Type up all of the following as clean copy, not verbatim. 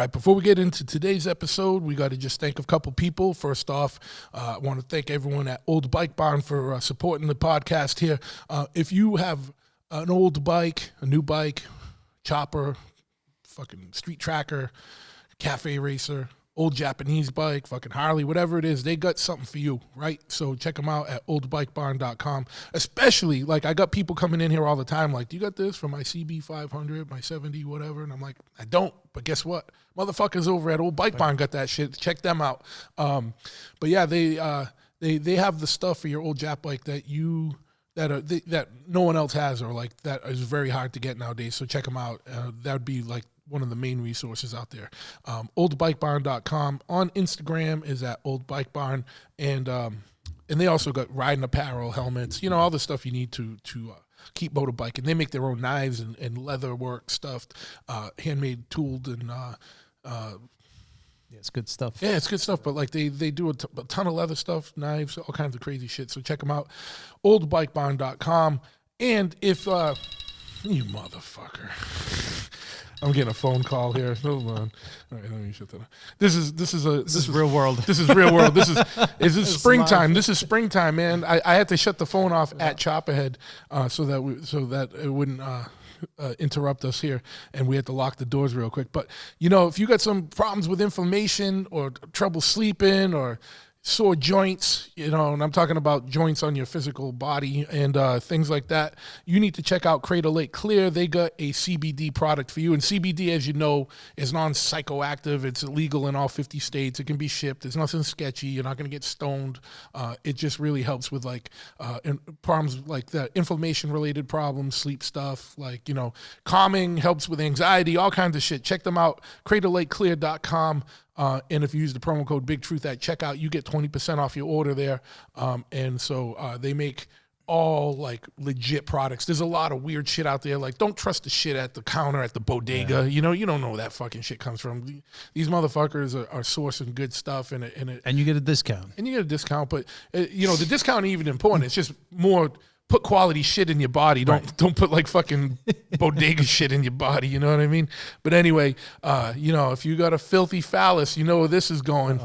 right, before we get into today's episode, we got to just thank a couple people. First off, I want to thank everyone at Old Bike Barn for supporting the podcast here. If you have an old bike, a new bike, chopper, fucking street tracker, cafe racer, old Japanese bike, fucking Harley, whatever it is, they got something for you, right? So check them out at oldbikebarn.com. Especially, like, I got people coming in here all the time, like, do you got this for my CB 500, my 70, whatever? And I'm like, I don't, but guess what? Motherfuckers over at Old Bike Barn got that shit. Check them out. But yeah, they have the stuff for your old Jap bike that that no one else has, or like that is very hard to get nowadays. So check them out. That would be like one of the main resources out there. Oldbikebarn.com. On Instagram is at Old Bike Barn, and they also got riding apparel, helmets, all the stuff you need to keep motorbiking. They make their own knives and leather work stuff, handmade, tooled, and it's good stuff. Yeah, it's good stuff. But like they do a ton of leather stuff, knives, all kinds of crazy shit. So check them out, oldbikebarn.com. And if you motherfucker, I'm getting a phone call here. Hold on. All right, let me shut that up. This is real world. This is real world. This is springtime. This is springtime, man. I had to shut the phone off at Choppahead so that it wouldn't interrupt us here, and we had to lock the doors real quick. But if you got some problems with inflammation or trouble sleeping or sore joints, and I'm talking about joints on your physical body and things like that, you need to check out Cradle Lake Clear. They got a CBD product for you. And CBD, as you know, is non-psychoactive. It's illegal in all 50 states. It can be shipped. There's nothing sketchy. You're not going to get stoned. It just really helps with problems like that, inflammation-related problems, sleep stuff, calming, helps with anxiety, all kinds of shit. Check them out, cradlelakeclear.com. And if you use the promo code Big Truth at checkout, you get 20% off your order there. And so they make all legit products. There's a lot of weird shit out there. Like, don't trust the shit at the counter at the bodega. You don't know where that fucking shit comes from. These motherfuckers are sourcing good stuff, and you get a discount. And you get a discount, but the discount ain't even important. It's just more. Put quality shit in your body. Don't put fucking bodega shit in your body. You know what I mean? But anyway, if you got a filthy phallus, you know where this is going.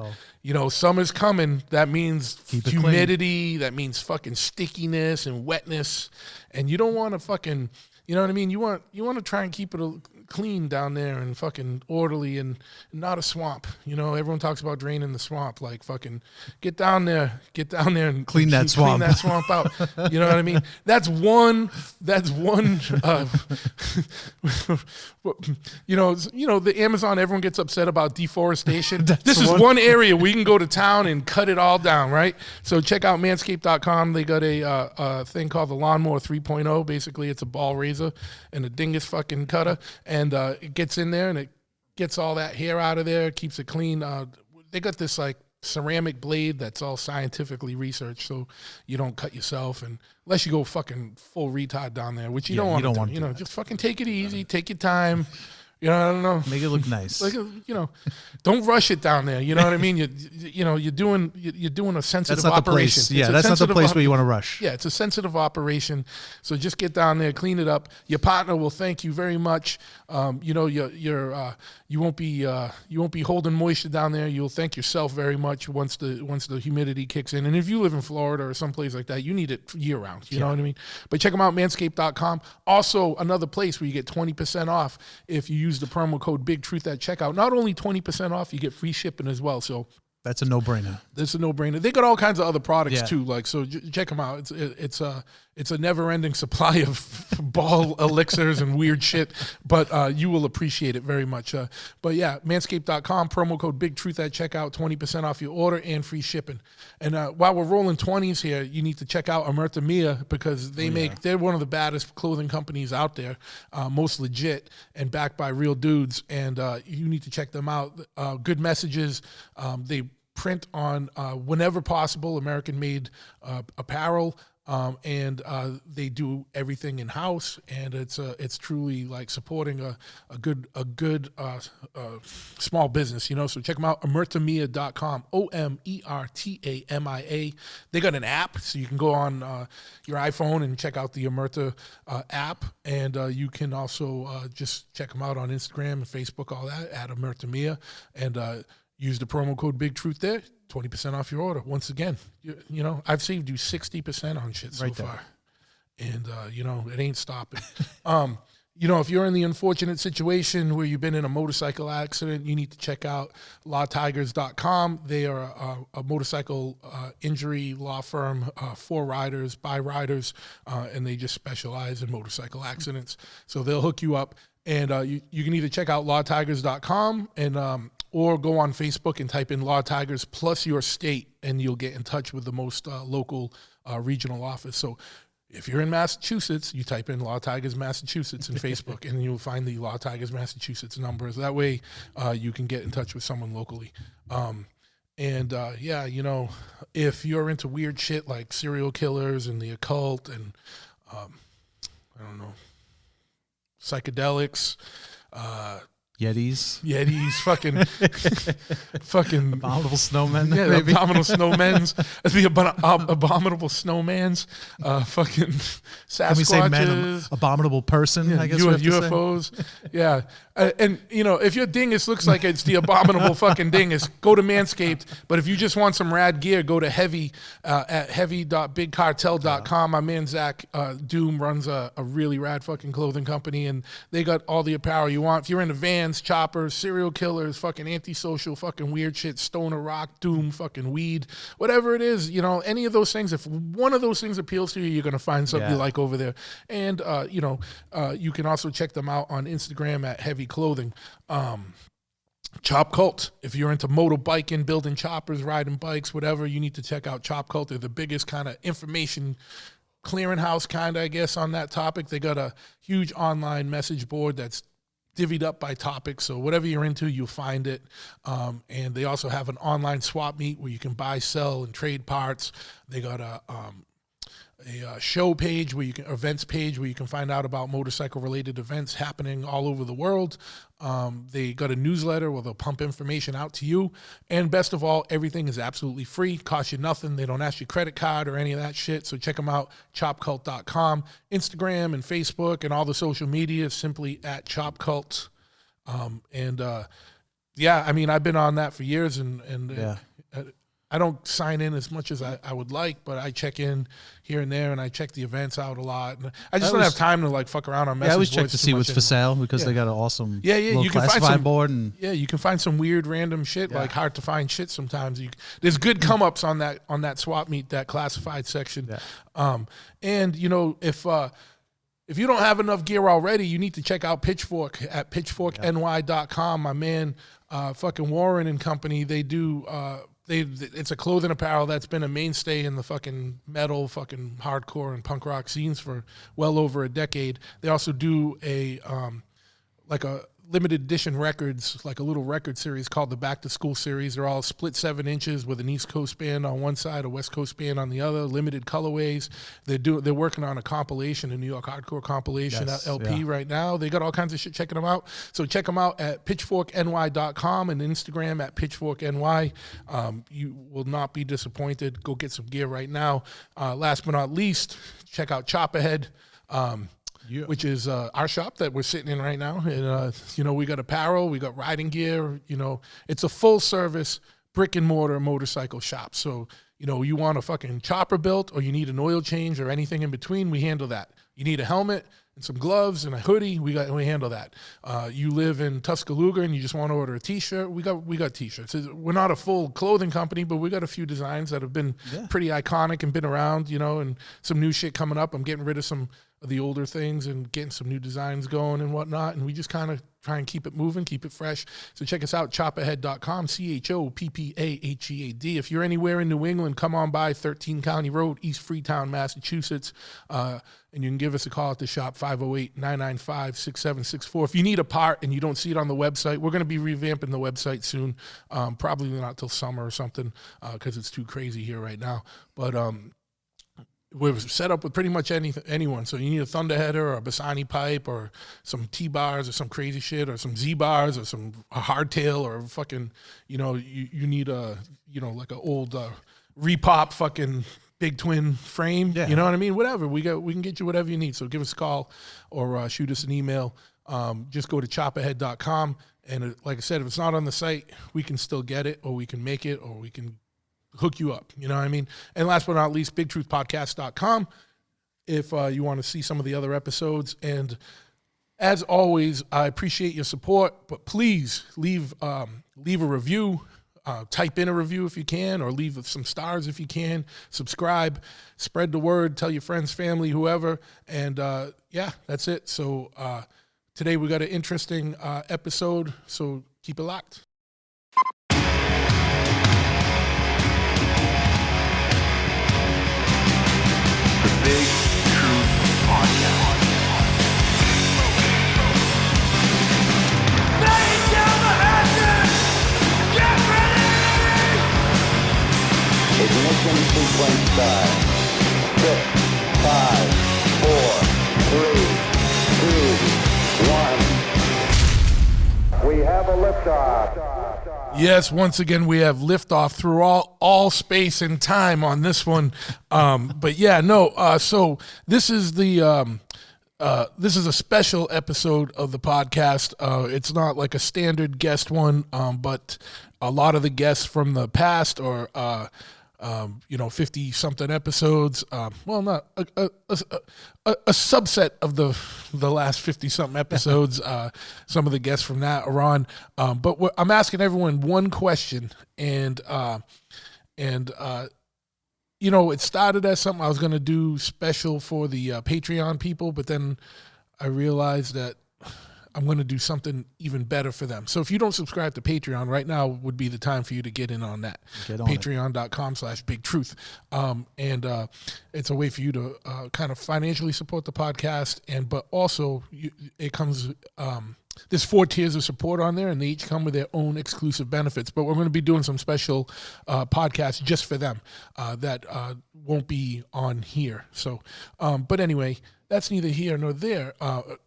Summer's coming. That means humidity. That means fucking stickiness and wetness. And you don't want to fucking, you know what I mean? You want to try and keep it clean down there and fucking orderly and not a swamp. Everyone talks about draining the swamp. Like, fucking get down there and clean that swamp out. You know what I mean? That's one the Amazon, everyone gets upset about deforestation. This is one area we can go to town and cut it all down, right? So check out manscaped.com. They got a thing called the Lawnmower 3.0. Basically, it's a ball razor and a dingus fucking cutter. And it gets in there and it gets all that hair out of there, keeps it clean. They got this ceramic blade that's all scientifically researched, so you don't cut yourself, and unless you go fucking full retard down there, which you don't want to do. Just fucking take it easy, take your time. I don't know. Make it look nice. Don't rush it down there. You know what I mean? You're doing a sensitive operation. That's not the place where you want to rush. Yeah, it's a sensitive operation. So just get down there, clean it up. Your partner will thank you very much. You won't be holding moisture down there. You'll thank yourself very much once the humidity kicks in. And if you live in Florida or someplace like that, you need it year round. You know what I mean? But check them out, manscaped.com. Also, another place where you get 20% off if you use the promo code Big Truth at checkout. Not only 20% off, you get free shipping as well. So that's a no-brainer. That's a no-brainer. They got all kinds of other products too. So check them out. It's a never-ending supply of ball elixirs and weird shit. But you will appreciate it very much. But yeah, manscaped.com, promo code Big Truth at checkout, 20% off your order and free shipping. And while we're rolling 20s here, you need to check out Omerta Mia, because they're one of the baddest clothing companies out there, most legit and backed by real dudes. And you need to check them out. Good messages. They print on whenever possible American-made apparel. and they do everything in house, and it's truly like supporting a good small business, So check them out, omertamia.com, OMERTAMIA. They got an app, so you can go on your iPhone and check out the Omerta app, and you can also just check them out on Instagram and Facebook, all that at Omertamia, and use the promo code Big Truth there. 20% off your order. Once again, I've saved you 60% on shit so far. And, it ain't stopping. If you're in the unfortunate situation where you've been in a motorcycle accident, you need to check out lawtigers.com. They are a motorcycle injury law firm for riders, by riders, and they just specialize in motorcycle accidents. So they'll hook you up. And you can either check out lawtigers.com and or go on Facebook and type in Law Tigers plus your state, and you'll get in touch with the most local regional office. So if you're in Massachusetts, you type in Law Tigers Massachusetts in Facebook, and you'll find the Law Tigers Massachusetts numbers. That way you can get in touch with someone locally. If you're into weird shit like serial killers and the occult and, psychedelics, Yetis, fucking abominable snowmen. Yeah, maybe. Abominable snowmen's. The abominable snowmans. Fucking Sasquatches. Can we say abominable person? Yeah, I guess UFOs. Yeah, and if your dingus looks like it's the abominable fucking dingus, go to Manscaped. But if you just want some rad gear, go to Heavy at heavy.bigcartel.com. My man Zach Doom runs a really rad fucking clothing company, and they got all the apparel you want. If you're into vans, choppers, serial killers, fucking antisocial, fucking weird shit, stoner rock, doom, fucking weed, whatever it is, any of those things, if one of those things appeals to you, you're going to find something you like over there. And, you can also check them out on Instagram at Heavy Clothing. Chop Cult. If you're into motorbiking, building choppers, riding bikes, whatever, you need to check out Chop Cult. They're the biggest kind of information clearinghouse I guess, on that topic. They got a huge online message board that's divvied up by topic, so whatever you're into, you'll find it. And they also have an online swap meet where you can buy, sell, and trade parts. They got a show page events page where you can find out about motorcycle related events happening all over the world. They got a newsletter where they'll pump information out to you. And best of all, everything is absolutely free, costs you nothing. They don't ask you credit card or any of that shit. So check them out, chopcult.com, Instagram and Facebook and all the social media, simply at chopcult. I've been on that for years, and I don't sign in as much as I would like, but I check in here and there, and I check the events out a lot. And I just don't have time to fuck around on message boards. I always check to see what's for sale because they got an awesome you can find some board. And you can find some weird random shit, like hard to find shit sometimes. There's good come ups on that swap meet, that classified section. Yeah. If you don't have enough gear already, you need to check out Pitchfork at pitchforkny.com. My man, fucking Warren and company, they do. It's a clothing apparel that's been a mainstay in the fucking metal, fucking hardcore and punk rock scenes for well over a decade. They also do a limited edition records, like a little record series called the Back to School series. They're all split 7 inches with an East Coast band on one side, a West Coast band on the other, limited colorways. They're working on a compilation, a New York hardcore compilation LP right now. They got all kinds of shit. Checking them out. So check them out at pitchforkny.com and Instagram at pitchforkny. You will not be disappointed. Go get some gear right now. Last but not least, check out Choppahead. Which is our shop that we're sitting in right now. And, we got apparel, we got riding gear. It's a full-service brick-and-mortar motorcycle shop. So, you want a fucking chopper built or you need an oil change or anything in between, we handle that. You need a helmet and some gloves and a hoodie, we handle that. You live in Tuscaloosa and you just want to order a T-shirt, we got T-shirts. We're not a full clothing company, but we got a few designs that have been pretty iconic and been around, and some new shit coming up. I'm getting rid of some of the older things and getting some new designs going and whatnot, and we just kind of try and keep it moving, keep it fresh. So check us out, choppahead.com, CHOPPAHEAD. If you're anywhere in New England, come on by 13 County Road, East Freetown, Massachusetts, and you can give us a call at the shop, 508-995-6764. If you need a part and you don't see it on the website, we're going to be revamping the website soon, probably not till summer or something, because it's too crazy here right now. But we're set up with pretty much anyone. So you need a Thunderheader or a Bassani pipe or some T-bars or some crazy shit or some Z-bars or some hardtail or fucking, you need like an old repop fucking big twin frame. Yeah. You know what I mean? Whatever. We can get you whatever you need. So give us a call or shoot us an email. Just go to choppahead.com. And like I said, if it's not on the site, we can still get it or we can make it or we can hook you up, you know what I mean? And last but not least, bigtruthpodcast.com if you want to see some of the other episodes. And as always, I appreciate your support, but please leave a review, type in a review if you can, or leave some stars if you can, subscribe, spread the word, tell your friends, family, whoever. And yeah, that's it. So today we got an interesting episode, so keep it locked. Big Truth Podcast. Laying down the hatches! Get ready! Ignition sequence start. 6, 5, 4, 3, 2, 1. We have a liftoff. Yes, once again we have liftoff through all space and time on this one. But yeah, no. So this is this is a special episode of the podcast. It's not like a standard guest one, but a lot of the guests from the past or 50 something episodes. Well, not a subset of the last 50 something episodes. Some of the guests from that are on. But I'm asking everyone one question, and it started as something I was going to do special for the Patreon people, but then I realized that I'm going to do something even better for them. So if you don't subscribe to Patreon, right now would be the time for you to get in on that. Patreon.com/bigtruth. And it's a way for you to kind of financially support the podcast. But also it comes, there's 4 tiers of support on there, and they each come with their own exclusive benefits. But we're going to be doing some special podcasts just for them that won't be on here. So, but anyway, that's neither here nor there.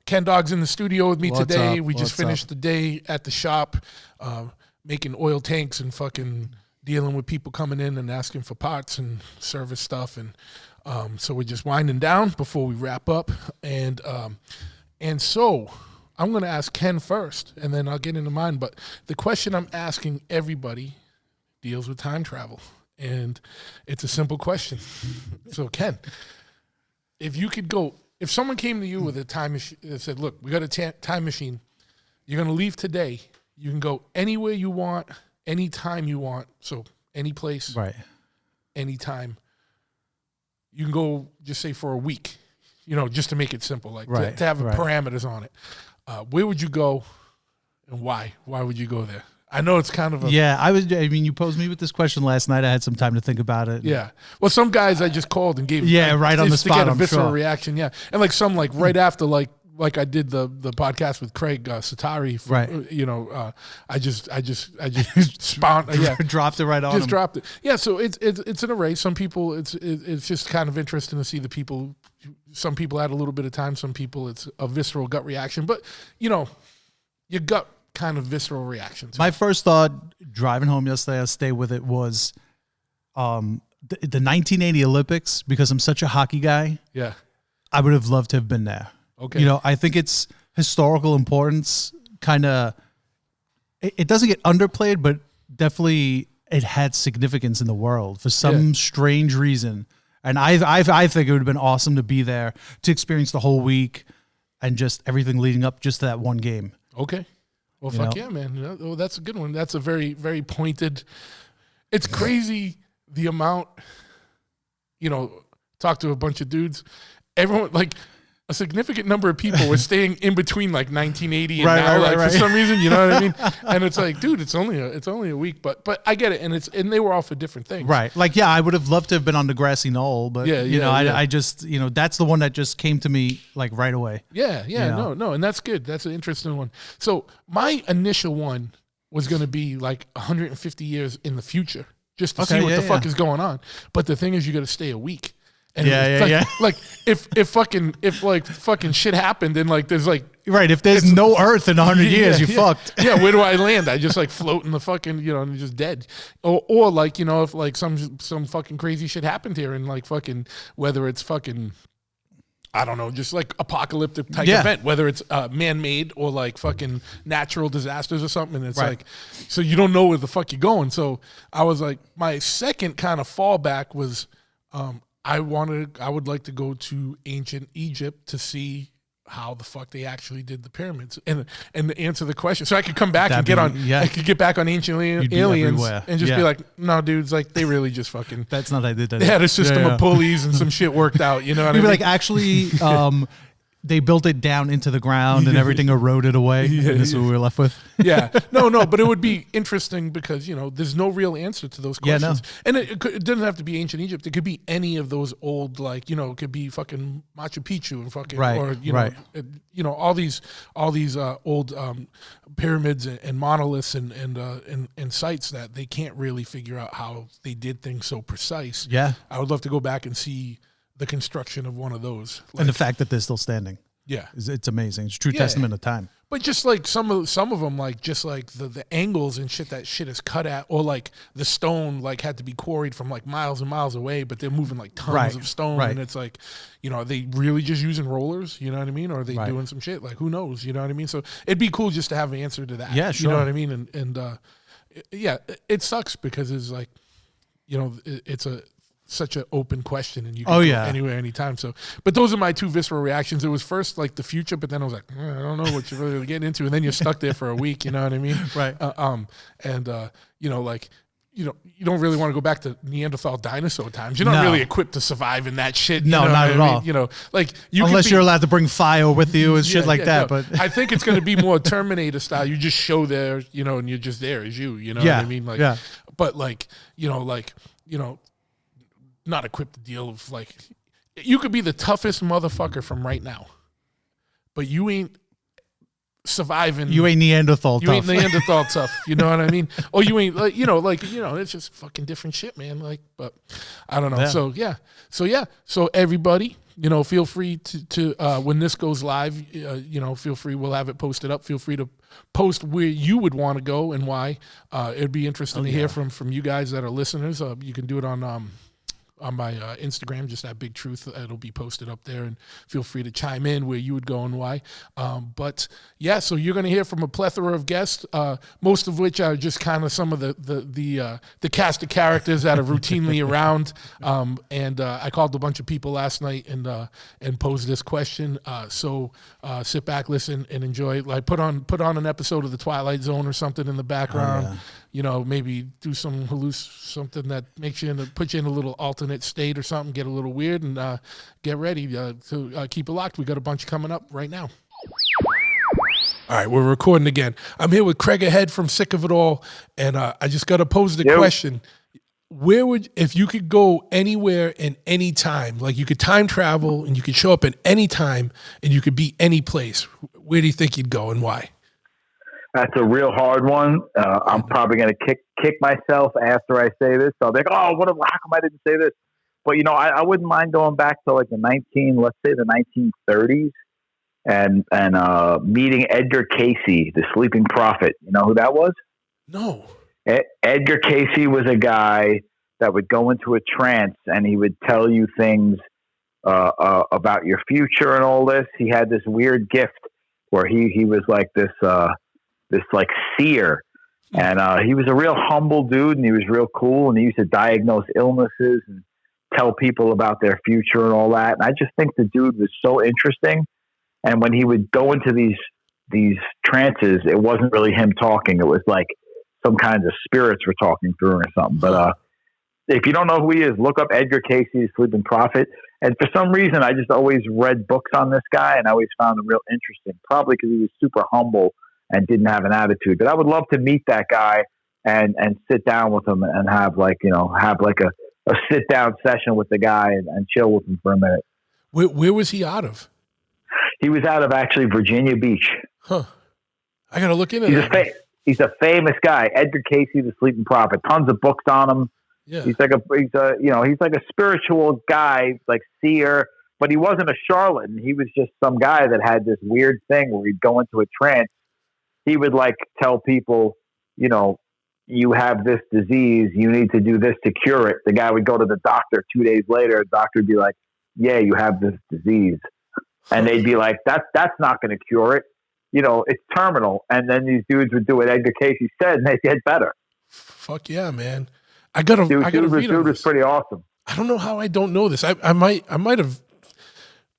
Ken Dog's in the studio with me today. We just finished the day at the shop making oil tanks and fucking dealing with people coming in and asking for parts and service stuff. And so we're just winding down before we wrap up. And so I'm going to ask Ken first, and then I'll get into mine. But the question I'm asking everybody deals with time travel. And it's a simple question. So, Ken, if you could go... If someone came to you with a time machine and said, look, we got a time machine, you're going to leave today, you can go anywhere you want, anytime you want, so any place, Right. anytime. You can go, just say, for a week, just to make it simple, like Right, to have right. parameters on it. Where would you go and why? Why would you go there? I know it's kind of a... Yeah, you posed me with this question last night. I had some time to think about it. Yeah. Well, some guys I just called and gave... Yeah, right on the spot, to get a I'm visceral sure. reaction, yeah. And like some, like right after, like I did the podcast with Craig Setari. Right. I just spawned... yeah. Dropped it right on Just him. dropped it. Yeah, so it's an array. Some people, it's just kind of interesting to see the people... Some people had a little bit of time. Some people, it's a visceral gut reaction. But, your gut... kind of visceral reactions. My first thought driving home yesterday, I'll stay with it, was the 1980 Olympics, because I'm such a hockey guy. Yeah. I would have loved to have been there. Okay. I think it's historical importance, kind of, it doesn't get underplayed, but definitely it had significance in the world for some strange reason. And I think it would have been awesome to be there, to experience the whole week and just everything leading up just to that one game. Okay. Well, fuck yeah, man. Oh, that's a good one. That's a very, very pointed. It's crazy the amount, talk to a bunch of dudes. Everyone, like, a significant number of people were staying in between, like, 1980 and now, for some reason, you know what I mean? And it's like, dude, it's only a week, but I get it, and they were all for different things. Right. Like, yeah, I would have loved to have been on the grassy knoll, but, I just, that's the one that just came to me, like, right away. Yeah, no, and that's good. That's an interesting one. So my initial one was going to be, like, 150 years in the future, just to see what the fuck is going on. But the thing is, you got to stay a week. And like if fucking shit happened and like there's like right, if there's no Earth in 100 years, you fucked. Yeah, where do I land? I just like float in the fucking, you know, and just dead. Or like, you know, if like some fucking crazy shit happened here and like fucking whether it's fucking I don't know, just like apocalyptic type event, whether it's man-made or like fucking natural disasters or something. And it's like, so you don't know where the fuck you're going. So I was like, my second kind of fallback was I would like to go to ancient Egypt to see how the fuck they actually did the pyramids and answer the question. So I could come back I could get back on ancient aliens and just be like, no, dudes, like they really just fucking. That's not how they did that. They had a system of pulleys and some shit worked out. You know what I mean? Like actually, they built it down into the ground and everything eroded away. And this is what we were left with. No, but it would be interesting because, you know, there's no real answer to those questions. And it doesn't have to be ancient Egypt. It could be any of those old, like, you know, it could be fucking Machu Picchu and fucking, or, you know, all these old pyramids and monoliths and sites that they can't really figure out how they did things so precise. Yeah. I would love to go back and see the construction of one of those, and the fact that they're still standing. Yeah, it's amazing. It's a true testament of time. But just like some of them, like just like the angles and shit that shit is cut at, or like the stone like had to be quarried from like miles and miles away, but they're moving like tons of stone, and it's like, you know, are they really just using rollers? You know what I mean? Or are they doing some shit? Like who knows? You know what I mean? So it'd be cool just to have an answer to that. Yeah, sure. You know what I mean? And it sucks because it's like, you know, it's such an open question and you can go anywhere, anytime. So, but those are my two visceral reactions. It was first like the future, but then I was like, I don't know what you're really getting into. And then you're stuck there for a week, you know what I mean? Right. You know, like, you know, you don't really want to go back to Neanderthal dinosaur times. You're not really equipped to survive in that shit. No, not at all. You know, like unless you're allowed to bring fire with you and shit like that. No. But I think it's going to be more Terminator style. You just show there, you know, and you're just there as you know what I mean? Like, but like, you know, not equipped to deal with like, you could be the toughest motherfucker from right now, but you ain't surviving. You ain't Neanderthal tough. You ain't Neanderthal tough. You know what I mean? Or you ain't like, you know, it's just fucking different shit, man. Like, but I don't know. Yeah. So everybody, you know, feel free to when this goes live, you know, feel free. We'll have it posted up. Feel free to post where you would want to go and why. It'd be interesting to hear from you guys that are listeners. You can do it on my Instagram, just at Big Truth. It'll be posted up there, and feel free to chime in where you would go and why. But yeah, so you're going to hear from a plethora of guests, most of which are just kind of some of the cast of characters that are routinely around. And I called a bunch of people last night and posed this question. So sit back, listen, and enjoy. Like put on an episode of The Twilight Zone or something in the background. You know, maybe do some something that makes you put you in a little alternate state or something, get a little weird, and get ready to keep it locked. We got a bunch coming up right now. All right, we're recording again. I'm here with Cro-Mags from Sick of It All, and I just got to pose the question. Where would, if you could go anywhere and any time, like you could time travel and you could show up at any time and you could be any place, where do you think you'd go and why? That's a real hard one. I'm probably going to kick myself after I say this. So I'll be like, how come I didn't say this? But, you know, I wouldn't mind going back to like the 1930s and meeting Edgar Casey, the sleeping prophet. You know who that was? No. Edgar Casey was a guy that would go into a trance and he would tell you things about your future and all this. He had this weird gift where he was like this like seer, and he was a real humble dude, and he was real cool, and he used to diagnose illnesses and tell people about their future and all that. And I just think the dude was so interesting. And when he would go into these trances, it wasn't really him talking. It was like some kinds of spirits were talking through or something. But if you don't know who he is, look up Edgar Casey, Sleeping Prophet. And for some reason, I just always read books on this guy, and I always found him real interesting, probably because he was super humble and didn't have an attitude. But I would love to meet that guy and sit down with him and have like a sit down session with the guy and chill with him for a minute. Where was he out of? He was out of actually Virginia Beach. Huh. I got to look into that. He's a famous guy. Edgar Casey, the Sleeping Prophet. Tons of books on him. Yeah. He's like a spiritual guy, like seer, but he wasn't a charlatan. He was just some guy that had this weird thing where he'd go into a trance. He would like tell people, you know, you have this disease, you need to do this to cure it. The guy would go to the doctor 2 days later. The doctor would be like, yeah, you have this disease. And they'd be like, that's not going to cure it. You know, it's terminal. And then these dudes would do what Edgar Casey said, and they get better. Fuck yeah, man. I gotta read on Dude was this. pretty awesome. I don't know how I don't know this. I might have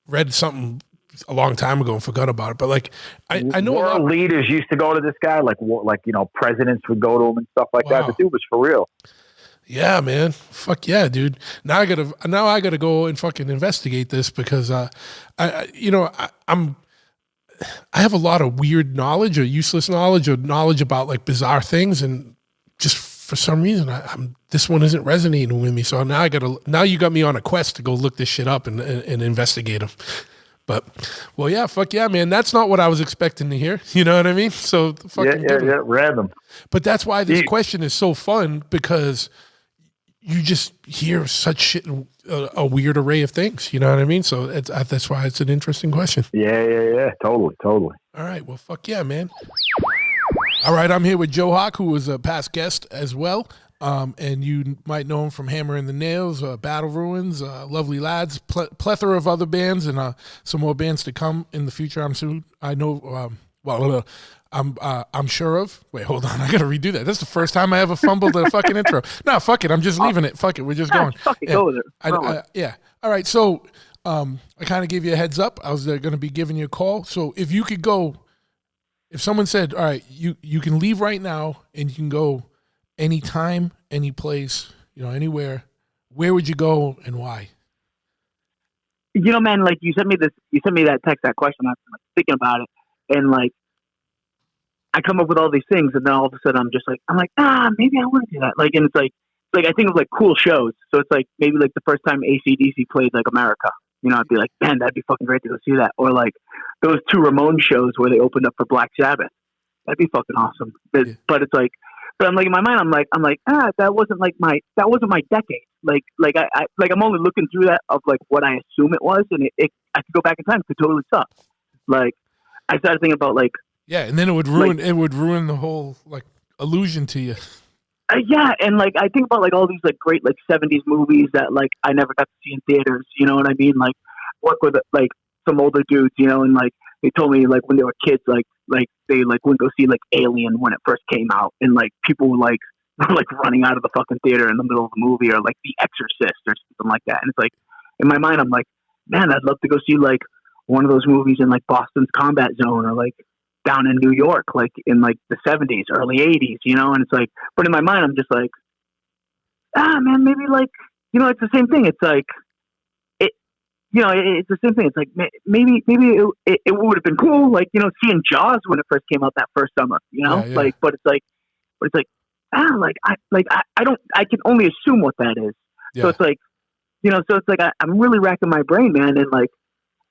read something a long time ago and forgot about it. But like, I know world leaders used to go to this guy, like you know, presidents would go to him and stuff like that. The dude was for real. Yeah, man. Fuck yeah, dude. Now I gotta go and fucking investigate this because I have a lot of weird knowledge or useless knowledge or knowledge about like bizarre things, and just for some reason this one isn't resonating with me. So now you got me on a quest to go look this shit up and investigate them. But well, yeah, fuck yeah, man. That's not what I was expecting to hear. You know what I mean? So fucking random. But that's why this question is so fun, because you just hear such shit, a weird array of things. You know what I mean? So that's why it's an interesting question. Yeah. Totally. All right. Well, fuck yeah, man. All right. I'm here with Joehawk, who was a past guest as well. And you might know him from Hammer and the Nails, Battle Ruins, Lovely Lads, plethora of other bands, and some more bands to come in the future. I'm sure of. Wait, hold on. I got to redo that. That's the first time I ever fumbled a fucking intro. No, fuck it. I'm just leaving it. Fuck it. We're just going. Fuck it. Go with it. Yeah. All right. So I kind of gave you a heads up. I was going to be giving you a call. So if you could go, if someone said, all right, you can leave right now and you can go anytime, any place, you know, anywhere, where would you go and why? You know, man, like you sent me that text, that question. I'm like thinking about it, and like I come up with all these things, and then all of a sudden I'm like, maybe I want to do that. Like, and it's like I think of like cool shows. So it's like maybe like the first time AC/DC played like America. You know, I'd be like, man, that'd be fucking great to go see that. Or like those two Ramones shows where they opened up for Black Sabbath. That'd be fucking awesome. But it's like. But I'm like in my mind, I'm like, that wasn't my decade. Like I'm only looking through that of like what I assume it was, and I could go back in time, it could totally suck. Like I started thinking about like, yeah, and then it would ruin the whole like illusion to you. Yeah, and like I think about like all these like great like 70s movies that like I never got to see in theaters. You know what I mean? Like work with like some older dudes, you know, and like they told me like when they were kids, like they like wouldn't go see like Alien when it first came out, and like people were like running out of the fucking theater in the middle of the movie, or like The Exorcist or something like that. And it's like in my mind, I'm like, man, I'd love to go see like one of those movies in like Boston's Combat Zone, or like down in New York, like in like the 70s, early 80s, you know. And it's like, but in my mind, I'm just like, man, maybe like, you know, it's the same thing. It's like, you know, it's the same thing. It's like maybe it would have been cool, like, you know, seeing Jaws when it first came out that first summer, you know, yeah. Like, but it's like, I can only assume what that is. Yeah. So it's like, you know, I'm really racking my brain, man, and like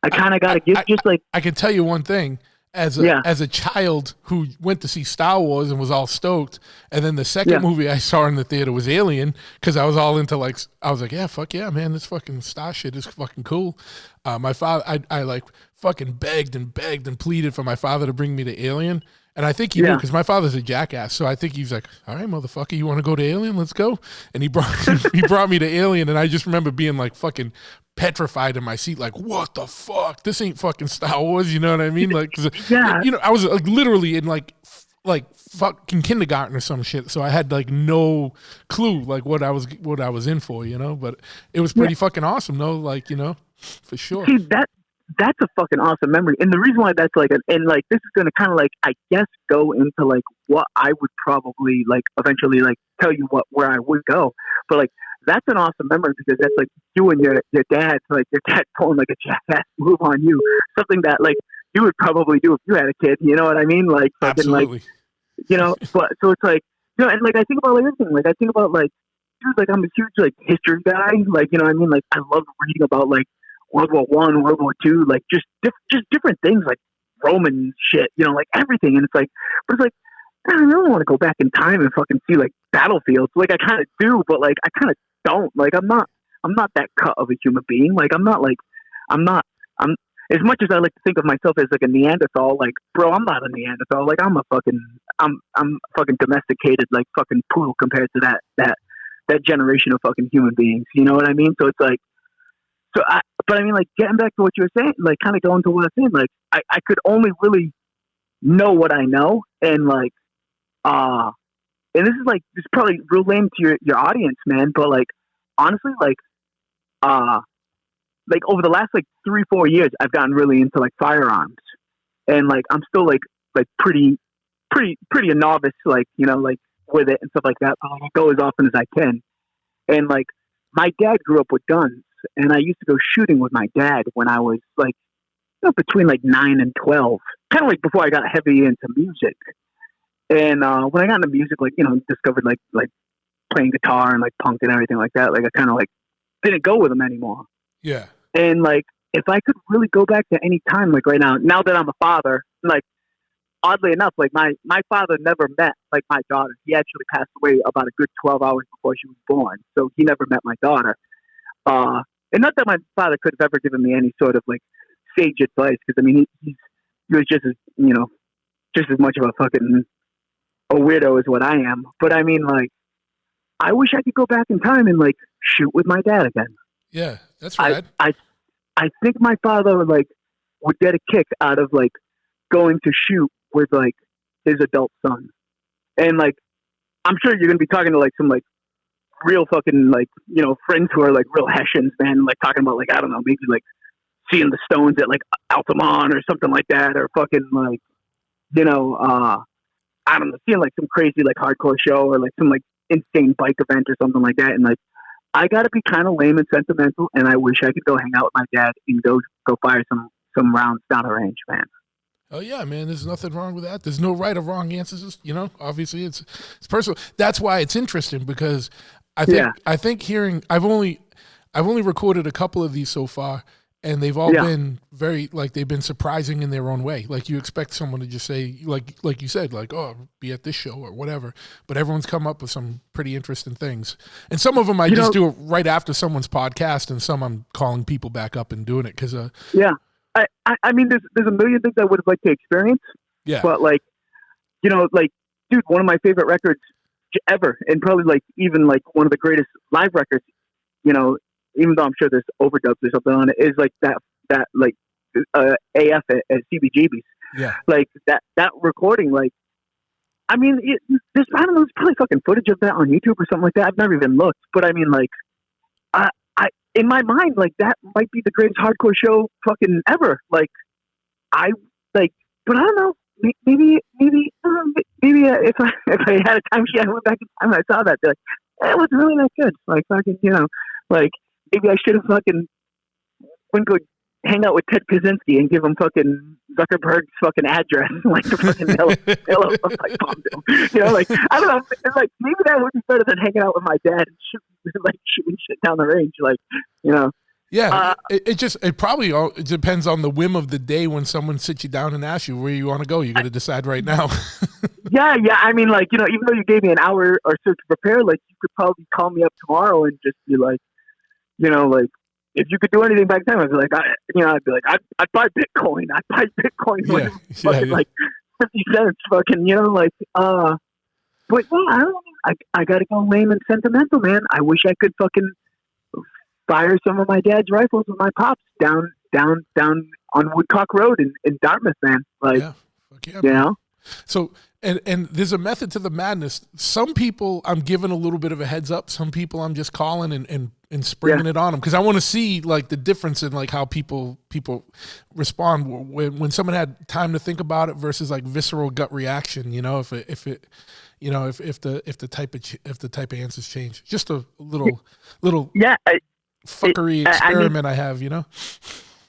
I kind of got to give just like I can tell you one thing. As a child who went to see Star Wars and was all stoked, and then the second movie I saw in the theater was Alien, because I was all into like, I was like, yeah, fuck yeah, man, this fucking Star shit is fucking cool. My father, I like fucking begged and pleaded for my father to bring me to Alien, and I think he knew, because my father's a jackass, so I think he's like, all right, motherfucker, you want to go to Alien? Let's go. And he brought me to Alien, and I just remember being like fucking petrified in my seat, like, what the fuck? This ain't fucking Star Wars, you know what I mean? Like, you know, I was like literally in like fucking kindergarten or some shit, so I had like no clue like what I was in for, you know. But it was pretty fucking awesome, though, like, you know, for sure. See, that's a fucking awesome memory, and the reason why that's like, and like this is gonna kind of like, I guess, go into like what I would probably like eventually like tell you where I would go, but like. That's an awesome memory, because that's like you and your dad, like your dad pulling like a jackass move on you, something that like you would probably do if you had a kid. You know what I mean? Like fucking like, you know. But so it's like, you know, and like I think about like everything. Like I think about like, dude, like I'm a huge like history guy. Like, you know what I mean? Like I love reading about like World War I, World War II, like just different things, like Roman shit. You know, like everything. And it's like, but it's like, I don't want to go back in time and fucking see like battlefields. Like I kind of do, but like I kind of don't. Like I'm not that cut of a human being. Like I'm as much as I like to think of myself as like a Neanderthal. Like bro, I'm not a Neanderthal. Like I'm fucking domesticated like fucking poodle compared to that generation of fucking human beings. You know what I mean? So it's like, but I mean like getting back to what you were saying, like kind of going to what I was saying, like I could only really know what I know, and like and this is like this is probably real lame to your audience, man, but like honestly like over the last like 3-4 years I've gotten really into like firearms, and like I'm still like pretty a novice, like, you know, like with it and stuff like that, but I go as often as I can. And like my dad grew up with guns, and I used to go shooting with my dad when I was like, you know, between like 9 and 12, kind of like before I got heavy into music. And when I got into music, like, you know, discovered like playing guitar and like punk and everything like that, like I kind of like didn't go with them anymore. Yeah. And like if I could really go back to any time, like right now that I'm a father, like oddly enough, like my father never met like my daughter. He actually passed away about a good 12 hours before she was born, so he never met my daughter. And not that my father could have ever given me any sort of like sage advice, because I mean he was just as, you know, just as much of a fucking a weirdo as what I am. But I mean, like, I wish I could go back in time and like shoot with my dad again. Yeah, that's rad. I think my father like would get a kick out of like going to shoot with like his adult son. And like I'm sure you're gonna be talking to like some like real fucking like, you know, friends who are like real Hessians, man, like talking about like, I don't know, maybe like seeing the Stones at like Altamont or something like that, or fucking like, you know, I don't know, seeing like some crazy like hardcore show or like some like insane bike event or something like that. And like I gotta be kind of lame and sentimental, and I wish I could go hang out with my dad and go fire some rounds down the range, man. Oh yeah, man. There's nothing wrong with that. There's no right or wrong answers. You know, obviously it's personal. That's why it's interesting, because I think hearing I've only recorded a couple of these so far, and they've all been very like they've been surprising in their own way. Like you expect someone to just say like you said, like, oh, be at this show or whatever, but everyone's come up with some pretty interesting things. And some of them I just do it right after someone's podcast, and some I'm calling people back up and doing it because I mean, there's a million things I would have liked to experience. Yeah. But like, you know, like, dude, one of my favorite records ever, and probably like even like one of the greatest live records, you know, even though I'm sure there's overdubs or something on it, is like that like AF at CBGB's. Yeah. Like that recording, like, I mean, I don't know, there's probably fucking footage of that on YouTube or something like that. I've never even looked, but I mean, like, in my mind, like that might be the greatest hardcore show fucking ever. Like, but I don't know. Maybe if I had a time machine, I went back in time and I saw that. Like, it was really not good. Like, fucking, you know, like maybe I should have fucking went go hang out with Ted Kaczynski and give him fucking Zuckerberg's fucking address, like the fucking hello, like bomb him. You know, like I don't know, like maybe that would be better than hanging out with my dad and shooting shit down the range, like, you know. Yeah, it probably all it depends on the whim of the day when someone sits you down and asks you where you want to go. You got to decide right now. Yeah. I mean, like, you know, even though you gave me an hour or so to prepare, like, you could probably call me up tomorrow and just be like, you know, like, if you could do anything back then, I'd be like, I'd buy Bitcoin. I'd buy Bitcoin when it was fucking like 50 cents, fucking, you know, like, but yeah, I don't know. I gotta go lame and sentimental, man. I wish I could fucking fire some of my dad's rifles with my pops down on Woodcock Road in Dartmouth, man. Like, you know. So, and there's a method to the madness. Some people I'm giving a little bit of a heads up. Some people I'm just calling and springing it on them, because I want to see like the difference in like how people respond when someone had time to think about it versus like visceral gut reaction. You know, if the type of answers change. Just a little fuckery experiment I have, you know.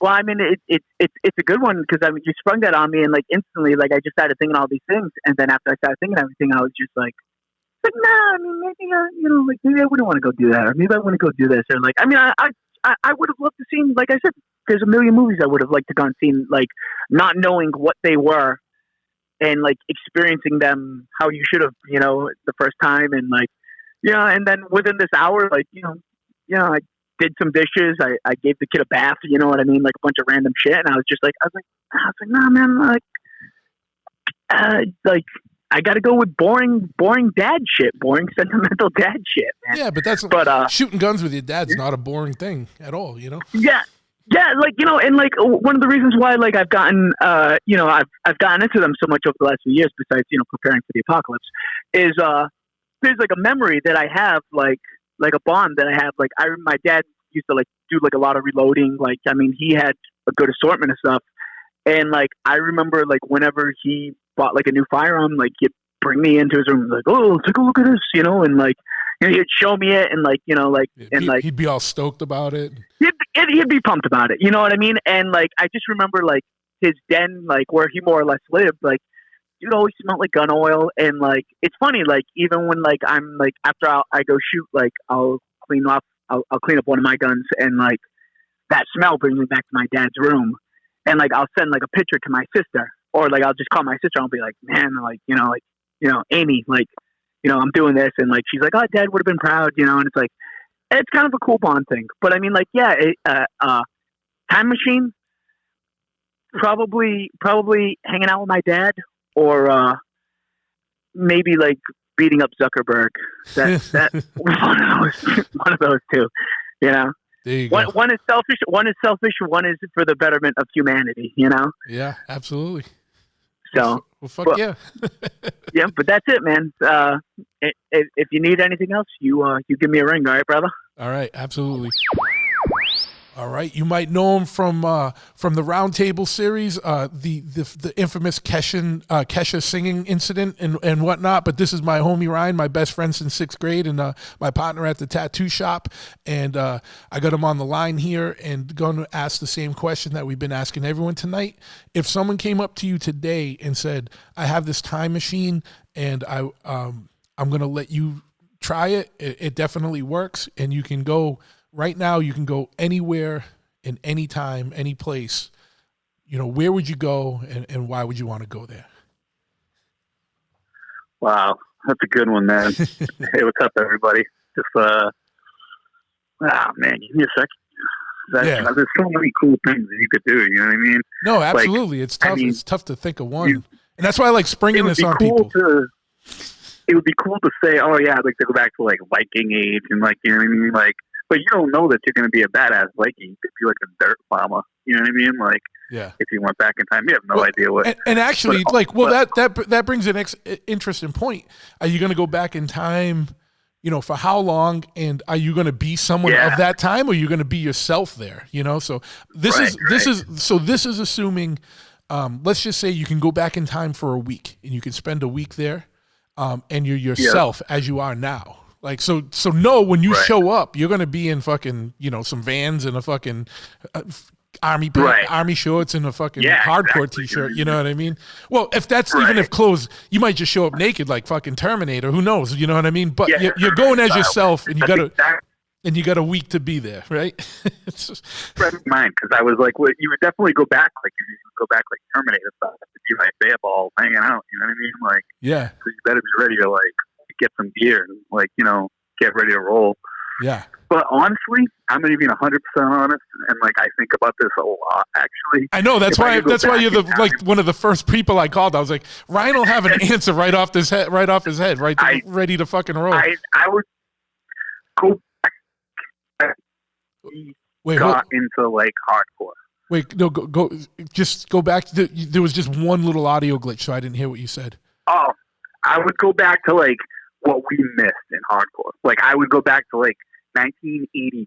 Well, I mean, it's a good one, because I mean, you sprung that on me, and like instantly, like I just started thinking all these things, and then after I started thinking everything, I was just like, nah, I mean, maybe maybe I wouldn't want to go do that, or maybe I want to go do this, or like, I mean, I would have loved to see, like I said, there's a million movies I would have liked to go and seen, like not knowing what they were, and like experiencing them how you should have, you know, the first time, and like, and then within this hour, like, I did some dishes, I gave the kid a bath, you know what I mean, like a bunch of random shit, and I was like, nah, man, like I got to go with boring dad shit, boring sentimental dad shit, man. Yeah, but shooting guns with your dad's not a boring thing at all, you know? Yeah, like, and like one of the reasons why like I've gotten I've gotten into them so much over the last few years, besides preparing for the apocalypse, is there's like a memory that I have, like a bond that I have. Like my dad used to like do like a lot of reloading. Like, I mean, he had a good assortment of stuff, and like I remember like whenever he bought like a new firearm, like he'd bring me into his room, like, oh, take a look at this, and like he'd show me it, and like he'd be all stoked about it. He'd be pumped about it, you know what I mean? And like I just remember like his den, like where he more or less lived, like it always smelled like gun oil. And like it's funny, like even when like I'm like after I go shoot, like I'll clean up one of my guns, and like that smell brings me back to my dad's room, and like I'll send like a picture to my sister, or like I'll just call my sister and I'll be like, man, like Amy, like I'm doing this, and like she's like, oh, Dad would have been proud, and it's like it's kind of a cool bond thing. But I mean, like, yeah, time machine, probably hanging out with my dad, or maybe like beating up Zuckerberg. That one of those two, There you go. One is selfish. One is for the betterment of humanity. Yeah, absolutely. So, well, fuck yeah. Yeah, but that's it, man. If you need anything else, you give me a ring, all right, brother? All right, absolutely. All right, you might know him from the Roundtable series, the infamous Kesha singing incident and whatnot. But this is my homie Ryan, my best friend since 6th grade, and my partner at the tattoo shop. And I got him on the line here, and going to ask the same question that we've been asking everyone tonight. If someone came up to you today and said, "I have this time machine, and I'm going to let you try it. It definitely works, and you can go." Right now, you can go anywhere and anytime, any place. Where would you go, and why would you want to go there? Wow, that's a good one, man. Hey, what's up, everybody? Just, man, give me a second. Yeah. There's so many cool things that you could do, you know what I mean? No, absolutely. Like, it's tough. It's tough to think of one. And that's why I like springing this on people. It would be cool to say, oh, yeah, I'd like to go back to, like, Viking age and, like, you know what I mean? Like, but you don't know that you're going to be a badass Viking. You could be like a dirt bomber. You know what I mean? Like, yeah. If you went back in time, you have no idea what. And actually, that brings an interesting point. Are you going to go back in time, for how long? And are you going to be someone of that time, or are you going to be yourself there? So this is assuming. Let's just say you can go back in time for a week, and you can spend a week there, and you're yourself as you are now. Like, so when you show up, you're going to be in fucking, some Vans and a fucking army shorts and a fucking hardcore t-shirt. You know what I mean? Well, if that's even if clothes, you might just show up naked like fucking Terminator. Who knows? You know what I mean? But you're going as yourself, and you got a week to be there, right? It's just friend of mine, because I was like, well, you would definitely go back, like you would go back like Terminator stuff to be like they have all hanging out. You know what I mean? Like, yeah. So you better be ready to like get some gear and like get ready to roll. Yeah. But honestly, I'm going to be 100% honest, and like I think about this a lot. Actually, I know that's why you're one of the first people I called. I was like, Ryan will have an answer right off his head, ready to fucking roll. I would go back. Got into like hardcore. Wait, no, go. Just go back. There was just one little audio glitch, so I didn't hear what you said. Oh, I would go back to like what we missed in hardcore. Like I would go back to like 1982.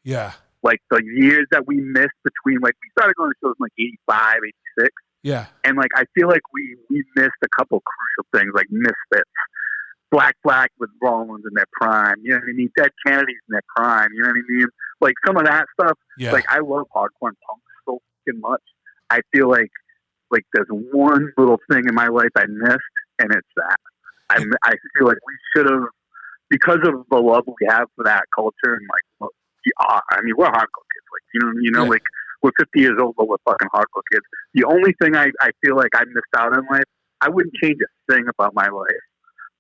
Yeah. Like the years that we missed between, like we started going to shows in like 85, 86. Yeah. And like I feel like we missed a couple crucial things, like Misfits, Black Flag with Rollins in their prime. You know what I mean? Dead Kennedys in their prime. You know what I mean? Like some of that stuff. Yeah. Like I love hardcore and punk so fucking much. I feel like there's one little thing in my life I missed, and it's that. I feel like we should have, because of the love we have for that culture, and like we are. I mean, we're hardcore kids. Like like we're 50 years old, but we're fucking hardcore kids. The only thing I feel like I missed out in life I wouldn't change a thing about my life.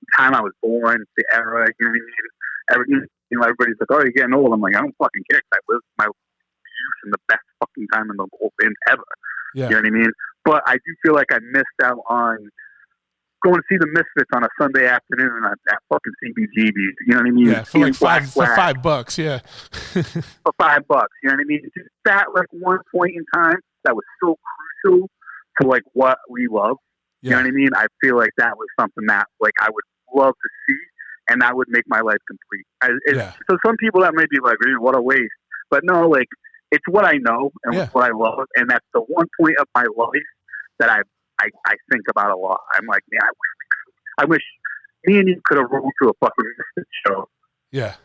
The time I was born, the era, you know what I mean? Everybody's like, oh, you're getting old. I'm like, I don't fucking care. I lived my youth in the best fucking time in the whole thing ever. Yeah. You know what I mean? But I do feel like I missed out on going to see the Misfits on a Sunday afternoon at fucking CBGB's. You know what I mean? Yeah, for like $5, yeah. For $5, you know what I mean? Just that like one point in time that was so crucial to like what we love. You know what I mean? I feel like that was something that like I would love to see, and that would make my life complete. So some people that may be like, what a waste. But no, like, it's what I know and it's what I love, and that's the one point of my life that I think about a lot. I'm like, man, I wish me and you could have rolled to a fucking Misfits show,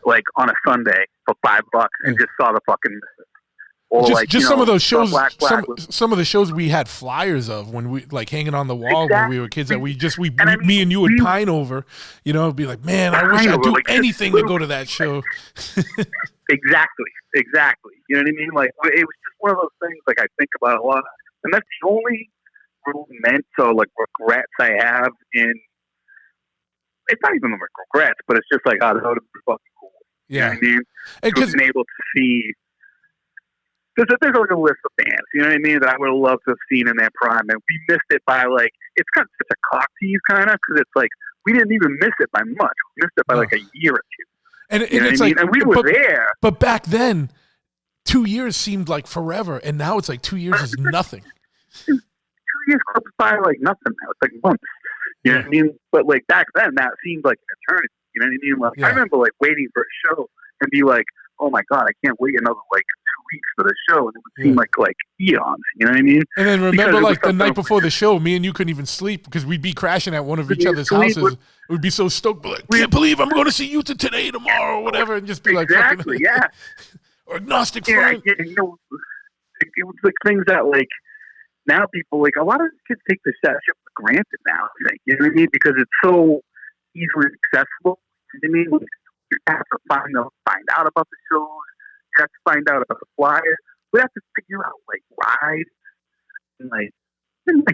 like on a Sunday for $5 and just saw the fucking Misfits. Or just some of those shows, some of the shows we had flyers of when we like hanging on the wall when we were kids that me and you would pine over, you know, be like, man, I wish I'd do anything to go to that show. Exactly. You know what I mean? Like, it was just one of those things like I think about a lot, and that's the only real meant or like regrets I have in. It's not even regrets, but it's just like, oh, that would have been fucking cool. You know what I mean? Because being able to see. There's like a list of bands, you know what I mean, that I would have loved to have seen in their prime, and we missed it by like, it's kind of such a cock tease kind of, because it's like, we didn't even miss it by much. We missed it by like a year or two. And it's like, and we were there. But back then, 2 years seemed like forever, and now it's like 2 years is nothing. 2 years goes by like nothing now. It's like months. You know what I mean? But like back then, that seemed like an eternity. You know what I mean? Like, I remember like waiting for a show and be like, oh my God, I can't wait another like 2 weeks for the show. And it would seem like eons, you know what I mean? And then remember like the night before the show, me and you couldn't even sleep because we'd be crashing at one of each other's houses. We'd be so stoked, like, can't believe I'm going to see you today, tomorrow, or whatever, and just be like, exactly, or Agnostic friend. You know, it was like things that like, now people, like a lot of kids take this shit for granted now, you know what I mean? Because it's so easily accessible. You know what I mean? Like, you have to find out about the shows. You have to find out about the flyers. We have to figure out like rides and like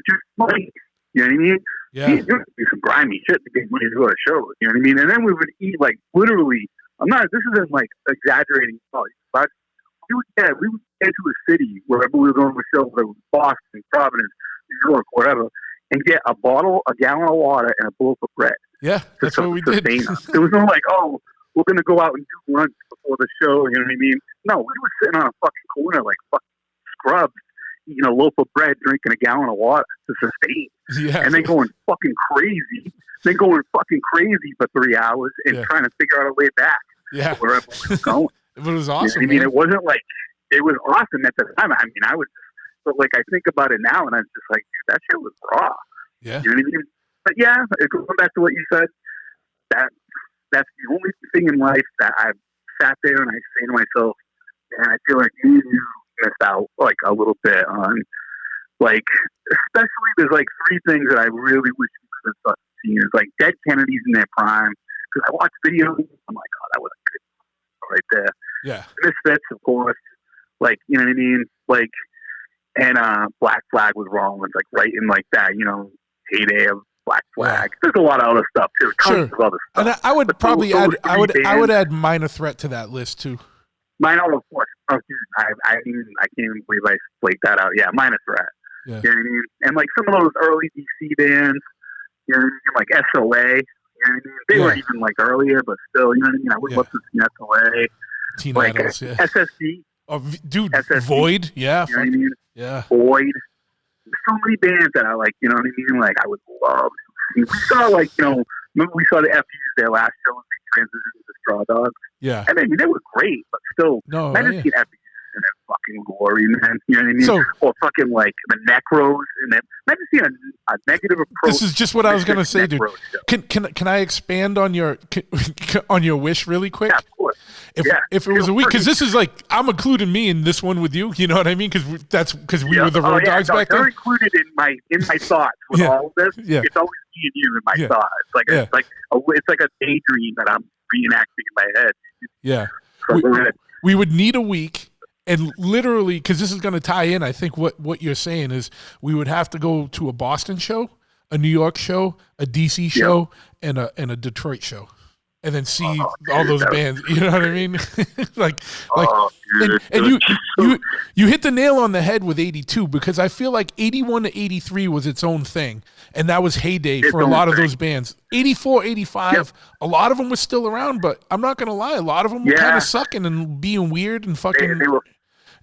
just money. You know what I mean? Yeah. You have to do some grimy shit to get money to go to shows. You know what I mean? And then we would eat like literally. This isn't like exaggerating, but we would get to a city wherever we were going to a show, whether it was Boston, Providence, New York, whatever, and get a gallon of water, and a loaf of bread. Yeah, that's what we did. There was no like, oh, we're going to go out and do lunch before the show, you know what I mean? No, we were sitting on a fucking corner like fucking scrubs, eating a loaf of bread, drinking a gallon of water to sustain. Yeah. And then going fucking crazy. For 3 hours and trying to figure out a way back to wherever we were going. It was awesome. I mean, it wasn't like, it was awesome at the time. I mean, but like I think about it now and I'm just like, dude, that shit was raw. Yeah. You know what I mean? But yeah, going back to what you said, that's the only thing in life that I've sat there and I say to myself, man, I feel like you missed out like a little bit on, like, especially there's like 3 things that I really wish you could have seen. It's like Dead Kennedys in their prime. Because I watched videos, I'm like, oh, that was a good right there. Yeah. Misfits, of course. Like, you know what I mean? Like, and Black Flag was wrong. It's like right in like that, you know, heyday of Black Flag. There's a lot of other stuff too. Tons of other stuff. And I would probably add, I would add Minor Threat to that list too. Minor, of course. Oh, dude, I can't even believe I flaked that out. Yeah, Minor Threat. Yeah. You know what I mean? And like some of those early DC bands, you know what I mean? Like SOA. You know what I mean? They were even like earlier, but still, you know what I mean? I would love to see SOA. Teen like Idols, SSD. Oh, dude, SSD. Void, yeah. You know what I mean? Yeah. Void. So many bands that I like, you know what I mean? Like, I would love to see. We saw, like, you know, remember we saw the FUs their last show and they transitioned to Straw Dogs? Yeah. I mean, they were great, but still, I didn't see FUs in their fucking glory, man. You know what I mean? So, or fucking, like, the Necros and that. I just seen a negative approach. This is just what I was going to say, dude. Can I expand on your wish really quick? Yeah, of course. If it was a week, because this is like, I'm including me in this one with you. You know what I mean? Because we were the Road Dogs back then. They're included in my thoughts with all of this. Yeah. It's always me and you in my thoughts. It's like a daydream that I'm reenacting in my head. Yeah. We would need a week. And literally, because this is going to tie in, I think what you're saying is we would have to go to a Boston show, a New York show, a DC show, and a Detroit show, and then see all those bands. You know what I mean? like, and you hit the nail on the head with 82, because I feel like 81 to 83 was its own thing, and that was heyday for a lot of those bands. 84, 85, a lot of them were still around, but I'm not gonna lie, a lot of them were kind of sucking and being weird and fucking they were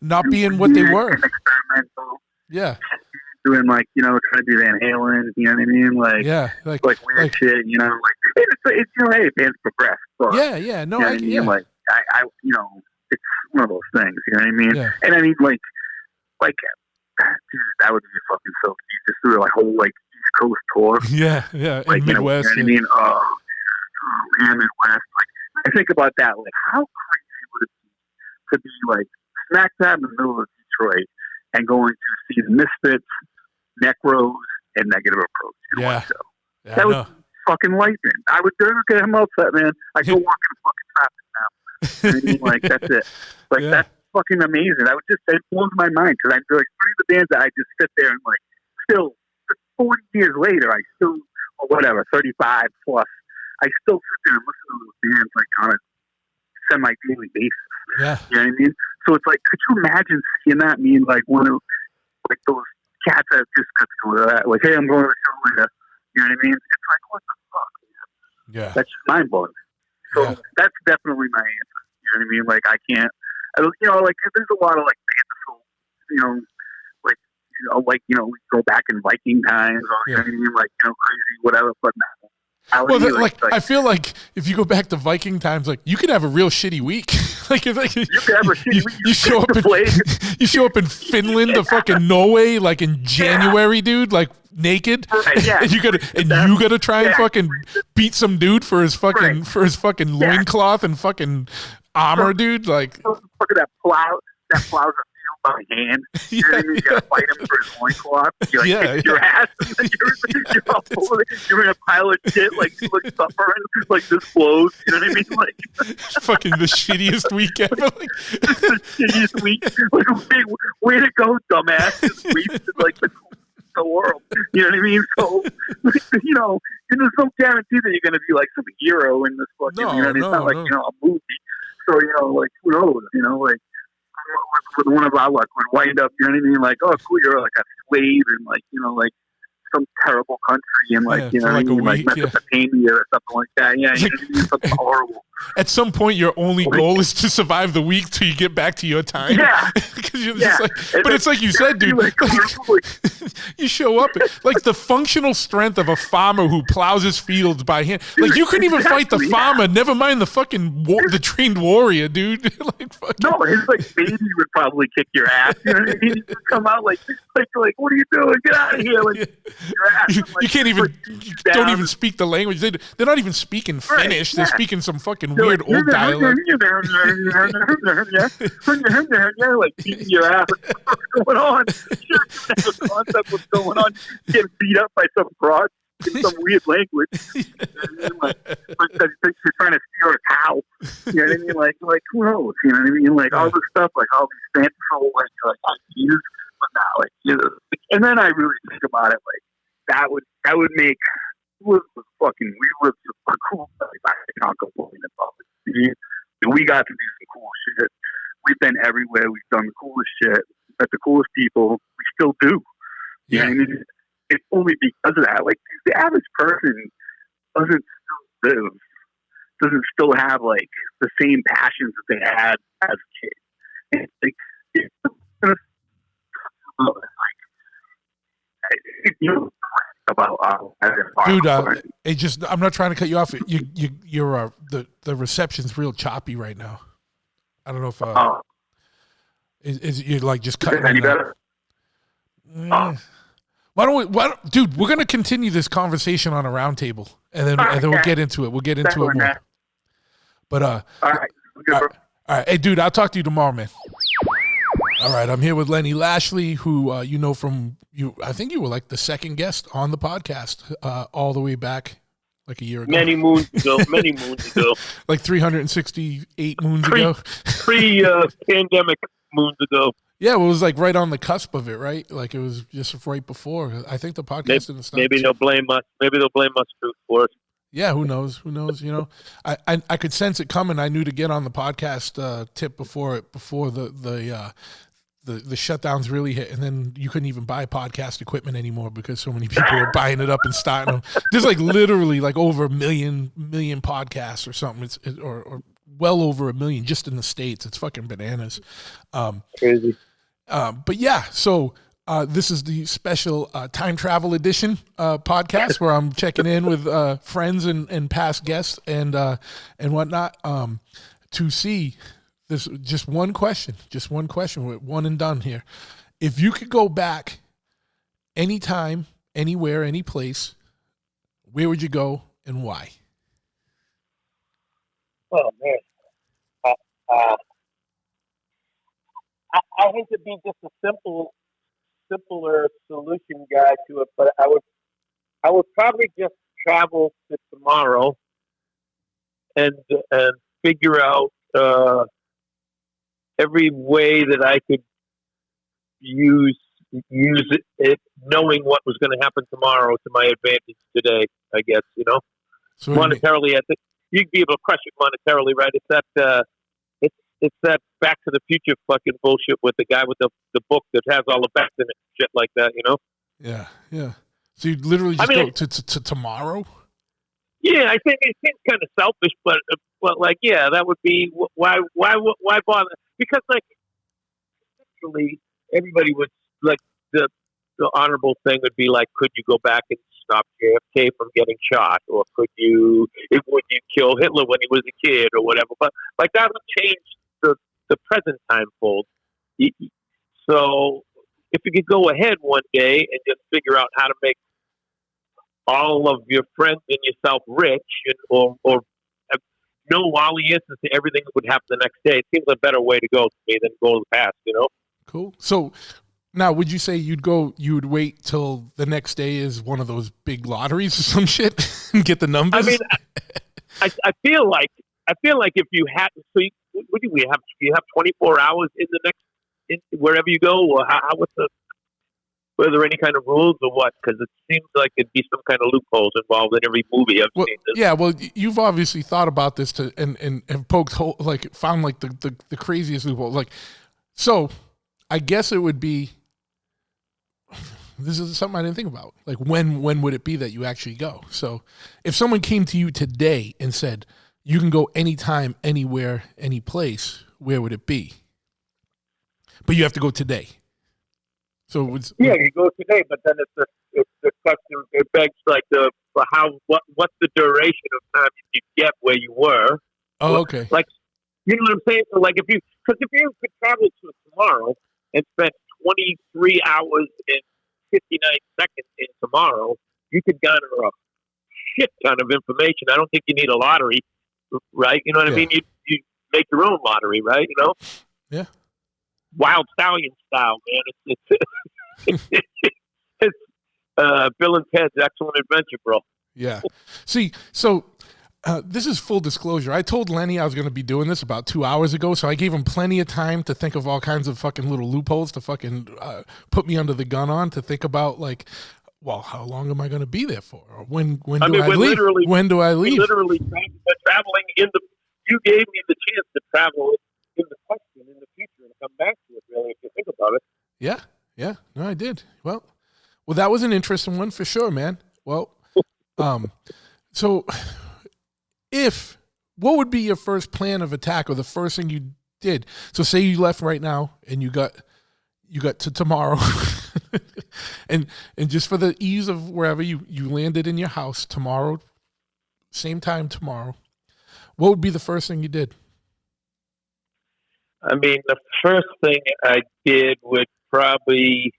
not being what they were. Experimental. Yeah. Doing like, trying to do Van Halen, you know what I mean? Like, like weird shit, like it's hey, bands progress. But, no, I mean? Like I, it's one of those things, you know what I mean? Yeah. And I mean, like, dude, that would be fucking so easy. Just do like whole like East Coast tour. Yeah, like in Midwest. You know what I mean? Oh, man, Midwest. Like, I think about that. Like, how crazy would it be to be like smack dab in the middle of Detroit and going to see the Misfits, Necros, and Negative Approach in one show? That was fucking lightning. I would get him upset, man. I go walk in fucking traffic now. You know what I mean? Like, that's it. Like, that's fucking amazing. That would just, it blows my mind, because I feel like three of the bands that I just sit there and like, still, 40 years later, I still, or whatever, 35 plus, I still sit there and listen to those bands like on a semi-daily basis. Yeah. You know what I mean? So it's like, could you imagine seeing that? Mean like one of like those cats that just got to go to that, like, hey, I'm going to the show later. You know what I mean? It's like, what the fuck, man? Yeah. That's just mind blowing. So that's definitely my answer. You know what I mean? Like, I can't, like, there's a lot of like bands, like, we go back in Viking times, or, you know what I mean? Like, crazy, whatever, but no. Well, I feel like if you go back to Viking times, like, you could have a real shitty week. Like, if, like, you could have a shitty week. You show up in Finland to fucking Norway, like in January, dude, like naked, and you gotta try and fucking beat some dude for his fucking loincloth and fucking armor, dude. Like, look at that plows a field by hand. You know what I mean? You gotta fight him for his loincloth. You kick your ass. You're in a pile of shit, like suffering, like this blows. You know what I mean? Like, fucking the shittiest week ever. Like, the shittiest week. Like, way to go, dumbass! This week is like the world. You know what I mean? So, there's no guarantee that you're gonna be like some hero in this fucking. You know what I mean? It's not like a movie. So like, who knows? Like, with one of our luck would wind up, you know what I mean? Like, oh, cool, you're like a slave in like, like some terrible country in like, you know what I mean? Like Mesopotamia or something like that. Yeah, you know what I mean? Something horrible. At some point, your only goal is to survive the week till you get back to your time. Yeah. You're just like, but it's like you said, dude. Like, you show up like the functional strength of a farmer who plows his fields by hand. Like, you couldn't even fight the farmer. Never mind the fucking the trained warrior, dude. Like, no, his like baby would probably kick your ass. You know what I mean? He'd come out like, what are you doing? Get out of here! Like, your ass. You can't even. You don't even speak the language. They're not even speaking Finnish. They're speaking some fucking weird old dialect. Like beating your ass. What's going on? You don't have a concept of what's going on. Getting beat up by some broad in some weird language. Like you're trying to steal a cow. You know what I mean? Like who knows? You know what I mean? Like all this stuff, like all these fanciful like ideas, but not like And then I really think about it, like that would make we lived a cool life. I can't complain about it. We got to do some cool shit. We've been everywhere. We've done the coolest shit. Met the coolest people. We still do. You know what I mean? It's only because of that. Like, the average person doesn't still have like the same passions that they had as a kid. And dude, I'm not trying to cut you off. You're the reception's real choppy right now. I don't know if is you like just cutting any better? Why don't dude, we're gonna continue this conversation on a roundtable, and then we'll get into it. We'll get into it more. But all right, hey, dude, I'll talk to you tomorrow, man. All right, I'm here with Lenny Lashley, who you know from I think you were like the second guest on the podcast all the way back like a year ago. Many moons ago. Like 368 moons ago. Pre-pandemic moons ago. Yeah, well, it was like right on the cusp of it, right? Like it was just right before. I think the podcast didn't start. Maybe they'll blame us. Maybe they'll blame us for it. Yeah, who knows? Who knows? You know, I could sense it coming. I knew to get on the podcast tip before the shutdowns really hit, and then you couldn't even buy podcast equipment anymore because so many people were buying it up and starting them. There's like literally like over a million podcasts or something. Or well over 1 million just in the States. It's fucking bananas. Crazy. But yeah, so this is the special time travel edition podcast where I'm checking in with friends and past guests and whatnot to see this. Just one question. We're one and done here. If you could go back anytime, anywhere, any place, where would you go and why? Oh man, I hate to be just a simpler solution guy to it, but I would probably just travel to tomorrow and figure out every way that I could use it, knowing what was going to happen tomorrow to my advantage today. I guess So monetarily, I think you'd be able to crush it monetarily, right? It's that it's that Back to the Future fucking bullshit with the guy with the book that has all the bets in it, shit like that, Yeah. So you'd literally just go to tomorrow? Yeah, I think it seems kind of selfish, but like, yeah, that would be why bother? Because like, essentially, everybody would like the honorable thing would be like, could you go back and stop JFK from getting shot, or would you kill Hitler when he was a kid, or whatever? But like that would change the present time fold. So if you could go ahead one day and just figure out how to make all of your friends and yourself rich, or know all the answers to everything that would happen the next day, it seems a better way to go to me than go to the past. Cool. So now, would you say you would wait till the next day is one of those big lotteries or some shit and get the numbers? I mean, I feel like if you had, so what do we have? You have 24 hours in the next, wherever you go, or were there any kind of rules or what? Because it seems like there'd be some kind of loopholes involved in every movie I've seen. Yeah, well, you've obviously thought about this and have poked found like the craziest loophole. Like, so I guess it would be. This is something I didn't think about. Like, when would it be that you actually go? So if someone came to you today and said, you can go anytime, anywhere, any place, where would it be? But you have to go today. So you go today, but then it's the question. It begs like what's the duration of time you get where you were? Oh, okay. Like, you know what I'm saying? So like if you could travel to tomorrow and spend 23 hours and 59 seconds in tomorrow, you could garner a shit ton of information. I don't think you need a lottery, right? You know what I mean? You make your own lottery, right? Yeah. Wild Stallion style, man. It's Bill and Ted's Excellent Adventure, bro. Yeah. See, so this is full disclosure. I told Lenny I was going to be doing this about 2 hours ago, so I gave him plenty of time to think of all kinds of fucking little loopholes to fucking put me under the gun on, to think about like, well, how long am I going to be there for? Or when do I leave? When do I leave? Literally traveling you gave me the chance to travel in the question in the future and come back to it, really, if you think about it. Yeah. No, I did. Well, that was an interesting one for sure, man. Well, so what would be your first plan of attack, or the first thing you did? So say you left right now and you got to tomorrow and just for the ease of wherever you landed in your house tomorrow, same time tomorrow, what would be the first thing you did? I mean, the first thing I did would probably,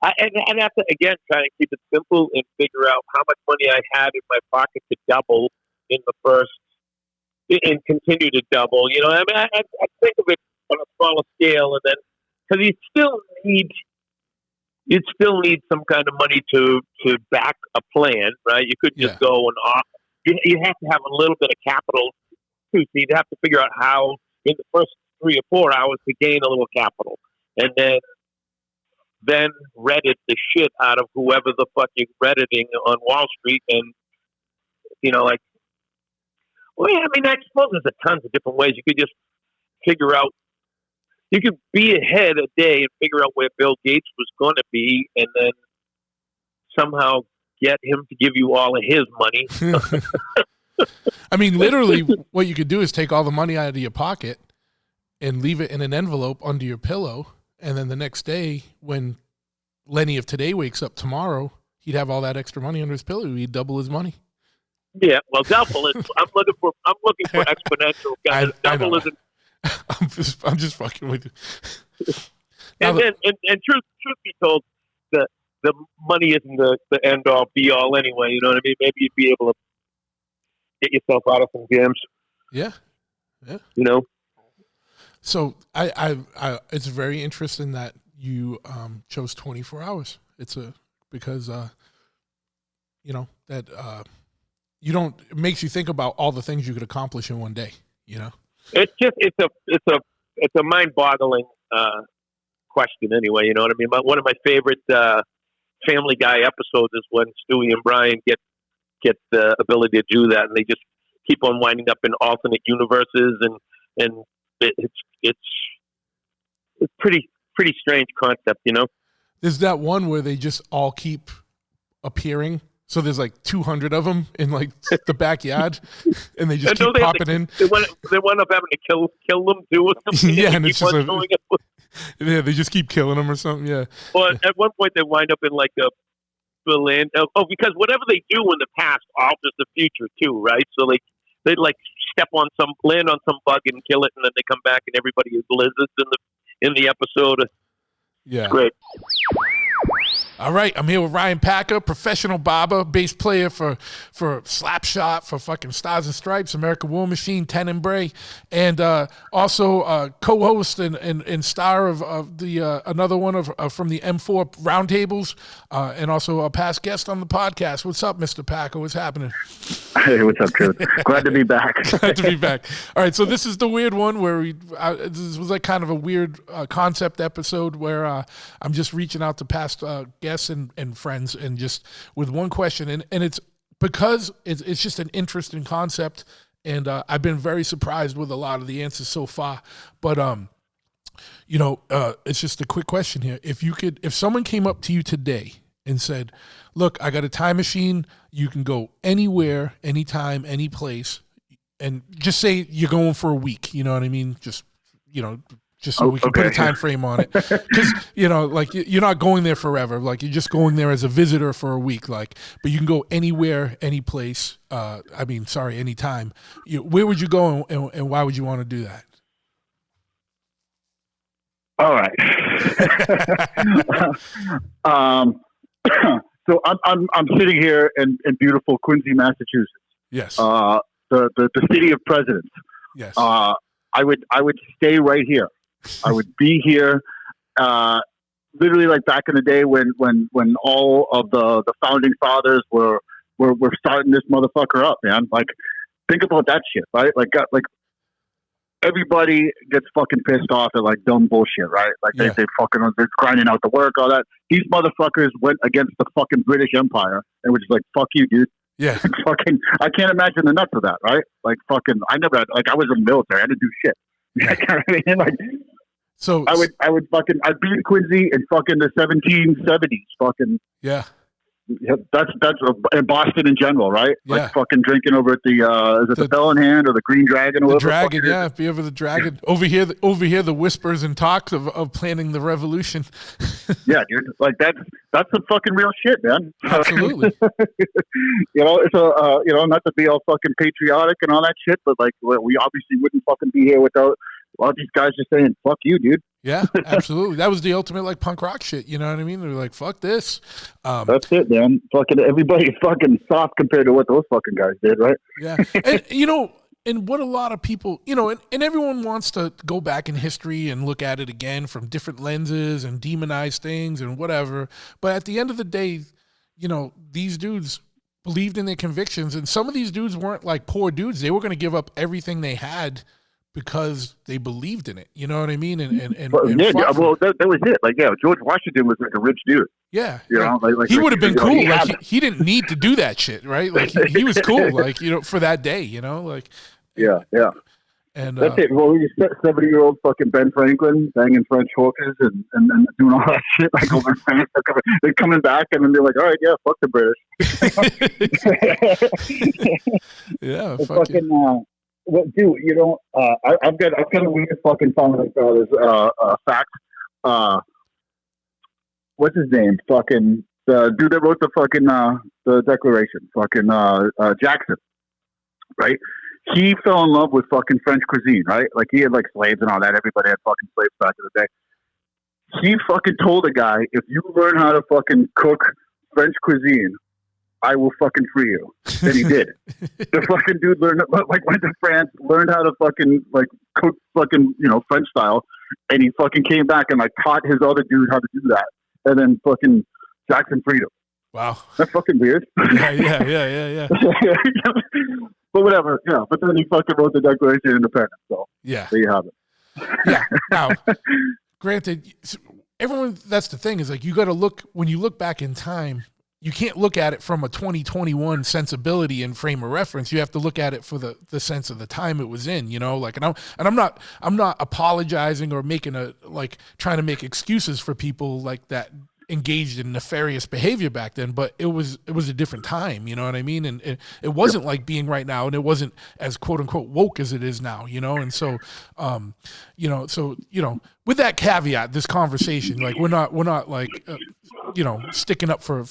I'd have to, again, try to keep it simple and figure out how much money I had in my pocket to double in the first, and continue to double. I mean, I think of it on a smaller scale, and then, because you'd still need some kind of money to back a plan, right? You could just go and off. You have to have a little bit of capital, too, so you'd have to figure out how, in the first 3 or 4 hours, to gain a little capital. and then Reddit the shit out of whoever the fucking Redditing on Wall Street, and like, well, yeah, I mean, I suppose there's tons of different ways you could just figure out. You could be ahead a day and figure out where Bill Gates was going to be, and then somehow get him to give you all of his money. I mean, literally, what you could do is take all the money out of your pocket and leave it in an envelope under your pillow, and then the next day, when Lenny of today wakes up tomorrow, he'd have all that extra money under his pillow. He'd double his money. Yeah, well, double is. I'm looking for exponential, guys. Double isn't. I'm just fucking with you. And truth be told, the money isn't the end all be all anyway. You know what I mean? Maybe you'd be able to get yourself out of some jams. Yeah. So I it's very interesting that you chose 24 hours. It's because that it makes you think about all the things you could accomplish in one day. It's a mind-boggling question. Anyway, you know what I mean. One of my favorite Family Guy episodes is when Stewie and Brian get the ability to do that, and they just keep on winding up in alternate universes, and it's pretty strange concept, There's that one where they just all keep appearing. So there's like 200 of them in like the backyard, and they just keep popping in. They wind up having to kill them too. Or something. Yeah, and it's just they just keep killing them or something. Yeah. Well, at one point they wind up in like the land. Oh, because whatever they do in the past alters the future too, right? So they like land on some bug and kill it, and then they come back and everybody is lizards in the episode. Yeah. It's great. All right, I'm here with Ryan Packer, professional barber, bass player for Slapshot, for fucking Stars and Stripes, American War Machine, Ten and Bray, and also co-host and star of the another one from the M4 Roundtables, and also a past guest on the podcast. What's up, Mr. Packer? What's happening? Hey, what's up, Chris? Glad to be back. Glad to be back. All right, so this is the weird one where this was like kind of a weird concept episode where I'm just reaching out to past guests and friends, and just with one question, and it's because it's just an interesting concept, and I've been very surprised with a lot of the answers so far. But it's just a quick question here. If someone came up to you today and said, "Look, I got a time machine. You can go anywhere, anytime, any place," and just say you're going for a week. You know what I mean? Just so we can put a time frame on it. Because, like, you're not going there forever. Like, you're just going there as a visitor for a week. Like, but you can go anywhere, any place. Anytime. Where would you go, and why would you want to do that? All right. So I'm sitting here in beautiful Quincy, Massachusetts. Yes. The city of presidents. Yes. I would stay right here. I would be here, literally like back in the day when all of the founding fathers were starting this motherfucker up, man. Like, think about that shit, right? Like everybody gets fucking pissed off at like dumb bullshit, right? Like they fucking they're grinding out the work, all that. These motherfuckers went against the fucking British Empire and were just like, fuck you, dude. Yeah. Fucking, I can't imagine the nuts of that, right? Like, fucking, I was in the military. I didn't do shit. Yeah. I mean, like, so I'd be in Quincy in fucking the 1770s, fucking. Yeah. That's in Boston in general, right? Yeah. Like fucking drinking over at the Bell in Hand or the Green Dragon or the whatever. Dragon, yeah. Be over the Dragon. Over here, the whispers and talks of planning the revolution. Yeah, dude. Like that's some fucking real shit, man. Absolutely. It's not to be all fucking patriotic and all that shit, but like we obviously wouldn't fucking be here without all these guys just saying, fuck you, dude. Yeah, absolutely. That was the ultimate like punk rock shit. You know what I mean? They're like, fuck this. That's it, man. Fucking everybody's fucking soft compared to what those fucking guys did, right? Yeah. And what a lot of people, and everyone wants to go back in history and look at it again from different lenses and demonize things and whatever. But at the end of the day, these dudes believed in their convictions, and some of these dudes weren't like poor dudes. They were going to give up everything they had because they believed in it. You know what I mean? And Well, fought for it. that was it. Like, yeah, George Washington was like a rich dude. Yeah, You know, like he would have been cool. he Like he didn't need to do that shit, right? Like he was cool. Like for that day, like yeah. And That's it. Well, you 70-year-old fucking Ben Franklin banging French hookers and doing all that shit like over in France. They're coming back and then they're like, all right, yeah, fuck the British. Yeah, fucking. Well, dude, I've got a weird fucking song like that. Is fact. What's his name? Fucking the dude that wrote the fucking the Declaration. Fucking Jackson, right? He fell in love with fucking French cuisine, right? Like he had like slaves and all that. Everybody had fucking slaves back in the day. He fucking told a guy, if you learn how to fucking cook French cuisine, I will fucking free you. And he did. The fucking dude went to France, learned how to fucking like cook fucking, French style. And he fucking came back and like taught his other dude how to do that. And then fucking Jackson freed him. Wow. That's fucking weird. Yeah. But whatever, yeah. But then he fucking wrote the Declaration of Independence. So yeah, there you have it. Yeah. Now, granted, everyone. That's the thing is like you got to look when you look back in time. You can't look at it from a 2021 sensibility and frame of reference. You have to look at it for the sense of the time it was in. Like, and I'm not apologizing or trying to make excuses for people like that engaged in nefarious behavior back then, but it was a different time, you know what I mean? And it wasn't like being right now, and it wasn't as quote unquote woke as it is now, and so with that caveat, this conversation, like we're not like sticking up for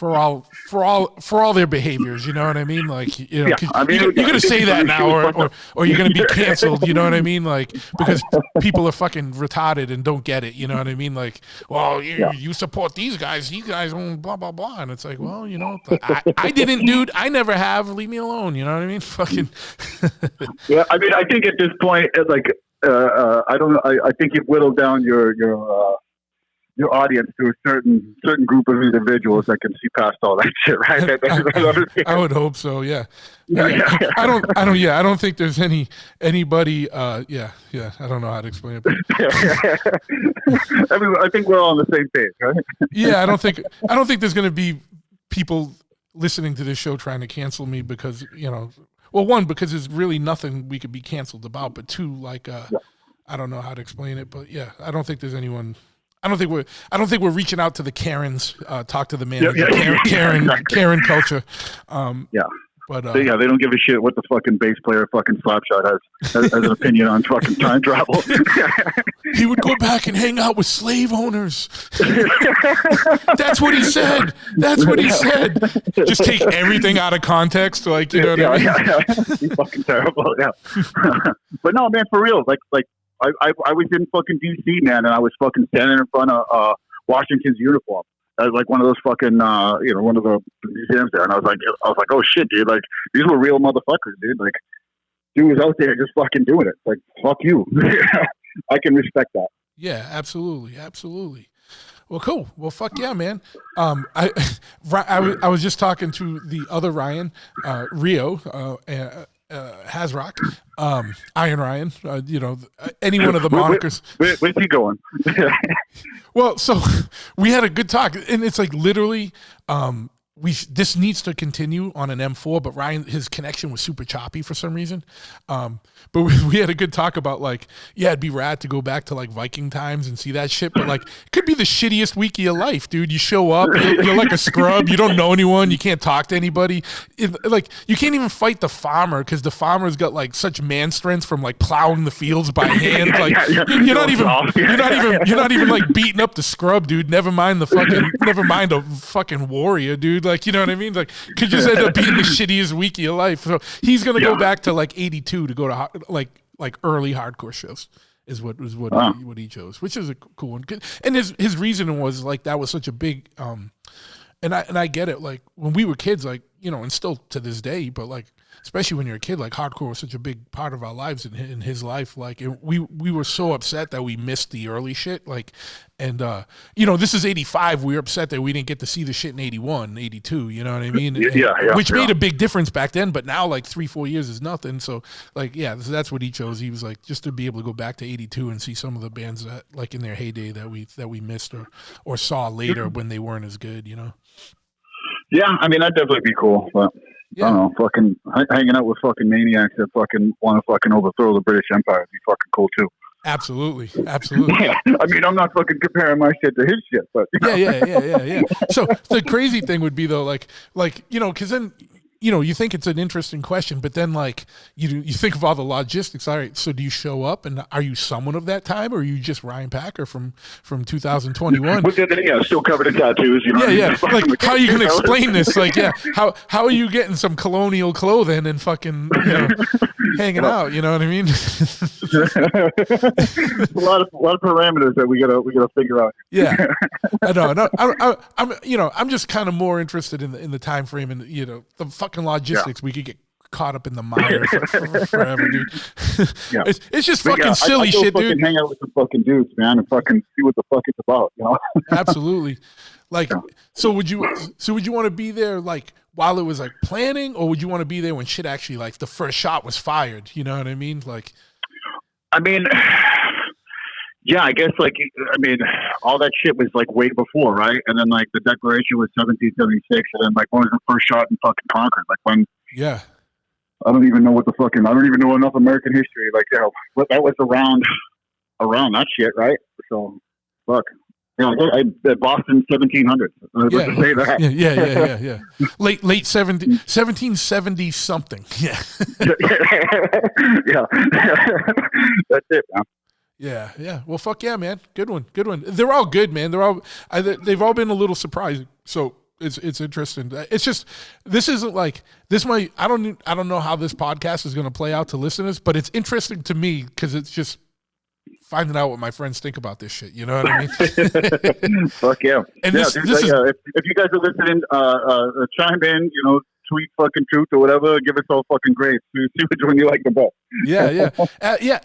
all their behaviors, you know what I mean? Like you're gonna say that now or you're gonna be canceled, you know what I mean? Like because people are fucking retarded and don't get it, you know what I mean? Like, well, you support these guys own blah blah blah, and it's like, well, I didn't, dude, I never have, leave me alone, you know what I mean? Fucking yeah, I mean, I think at this point, like I think you've whittled down your audience to a certain group of individuals that can see past all that shit, right? I would hope so. Yeah. I don't think there's anybody. Yeah. I don't know how to explain it. I think we're all on the same page, right? Yeah. I don't think there's going to be people listening to this show trying to cancel me because well, one, because there's really nothing we could be canceled about, but two, like I don't know how to explain it, but yeah, I don't think there's anyone. I don't think we're reaching out to the Karens. Talk to the manager. Karen culture. But they don't give a shit what the fucking bass player fucking Slapshot has an opinion on fucking time travel. He would go back and hang out with slave owners. That's what he said. Just take everything out of context, like what I mean? He's fucking terrible. Yeah. But no, man, for real. Like I was in fucking DC, man, and I was fucking standing in front of Washington's uniform. I was like one of those fucking, one of the museums there. And I was like, oh shit, dude. Like, these were real motherfuckers, dude. Like, dude was out there just fucking doing it. Like, fuck you. I can respect that. Yeah, absolutely. Well, cool. Well, fuck yeah, man. I was just talking to the other Ryan, Rioux, Hasrock, Iron Ryan, any one of the monikers. Where's he going? Well, so we had a good talk, and it's like literally, this needs to continue on an M4, but Ryan, his connection was super choppy for some reason. But we had a good talk about like, yeah, it'd be rad to go back to like Viking times and see that shit, but like, it could be the shittiest week of your life, dude. You show up, you're like a scrub, you don't know anyone, you can't talk to anybody. Like, you can't even fight the farmer because the farmer's got like such man strength from like plowing the fields by hand. Like, you're not even like beating up the scrub, dude. Never mind a fucking warrior, dude. Like, you know what I mean? Like, could just end up being the shittiest week of your life. So he's gonna go back to like 82 to go to like early hardcore shows is what he chose, which is a cool one. And his reason was like that was such a big and I get it. Like when we were kids, like and still to this day, but like especially when you're a kid, like hardcore was such a big part of our lives in his life. Like we were so upset that we missed the early shit. Like, and this is 85. We were upset that we didn't get to see the shit in 81, 82. You know what I mean? Which made a big difference back then. But now, like 3-4 years is nothing. So, like, yeah, that's what he chose. He was like, just to be able to go back to 82 and see some of the bands that, like, in their heyday that we missed or saw later when they weren't as good. Yeah, I mean, that'd definitely be cool. But I don't know, fucking hanging out with fucking maniacs that fucking want to fucking overthrow the British Empire would be fucking cool too. Absolutely. Yeah, I mean, I'm not fucking comparing my shit to his shit, but yeah. So the crazy thing would be though, like because then you think it's an interesting question, but then like you think of all the logistics. All right, so do you show up, and are you someone of that time, or are you just Ryan Packer from 2021? But then, still covered in tattoos. Yeah. Like, how are you gonna explain this? Like, how are you getting some colonial clothing and fucking hanging out? You know what I mean? a lot of parameters that we gotta figure out. Yeah, I know. I'm just kind of more interested in the time frame and the fucking logistics. We could get caught up in the mire forever, dude. It's just fucking silly shit, dude. Hang out with some fucking dudes, man, and fucking see what the fuck it's about, Absolutely. Like, so would you want to be there like while it was like planning, or would you want to be there when shit actually like the first shot was fired? You know what I mean? Like, I mean, yeah, I guess like, I mean, all that shit was like way before, right? And then like the declaration was 1776, and then like when was the first shot in fucking Concord? Like when? Yeah. I don't even know I don't even know enough American history. Like, that was around that shit, right? So, fuck. Boston 1700s. Let's say that. Yeah. Late 1770 something. Yeah. Yeah. That's it, man. Yeah. Well, fuck yeah, man. Good one. They're all good, man. They've all been a little surprising. So it's interesting. It's just this isn't like this. I don't know how this podcast is going to play out to listeners, but it's interesting to me because it's just finding out what my friends think about this shit. You know what I mean? Fuck yeah. And if you guys are listening, chime in. Tweet fucking truth or whatever. Give us all fucking grades. See which one you like the best. Yeah,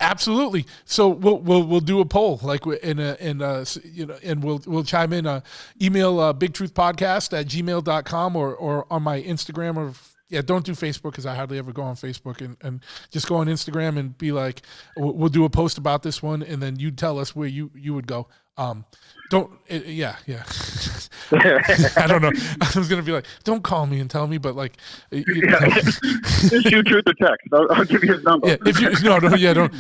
absolutely. So we'll do a poll like and we'll chime in. Email bigtruthpodcast@gmail.com or on my Instagram or don't do Facebook because I hardly ever go on Facebook and just go on Instagram and be like, we'll do a post about this one and then you tell us where you would go. Yeah. I don't know. I was gonna be like, don't call me and tell me, but like, just shoot truth or text. I'll give you his number. Yeah, if you don't.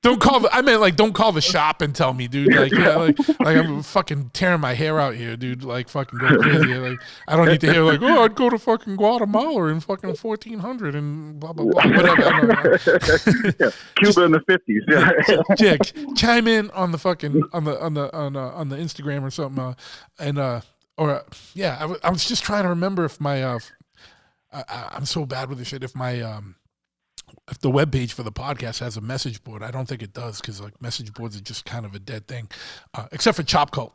Don't call. Don't call the shop and tell me, dude. Like I'm fucking tearing my hair out here, dude. Like fucking go crazy. Like I don't need to hear like, I'd go to fucking Guatemala in fucking 1400 and blah blah blah. Whatever. I don't know. Cuba in the 50s. Yeah, chime in on the fucking on the Instagram or something, I was just trying to remember if my I'm so bad with this shit. If my if the webpage for the podcast has a message board, I don't think it does because like message boards are just kind of a dead thing, except for Chop Cult.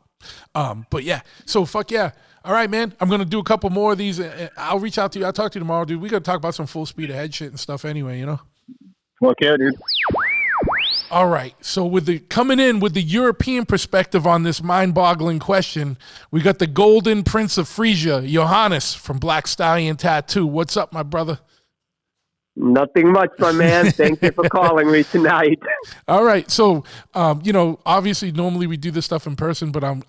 But yeah, so fuck yeah. All right, man. I'm gonna do a couple more of these. I'll reach out to you. I'll talk to you tomorrow, dude. We gotta talk about some full speed ahead shit and stuff anyway. Fuck yeah, dude. All right, so coming in with the European perspective on this mind-boggling question, we got the Golden Prince of Frisia, Johannes from Black Stallion Tattoo. What's up, my brother? Nothing much, my man. Thank you for calling me tonight. All right, so obviously normally we do this stuff in person, but I'm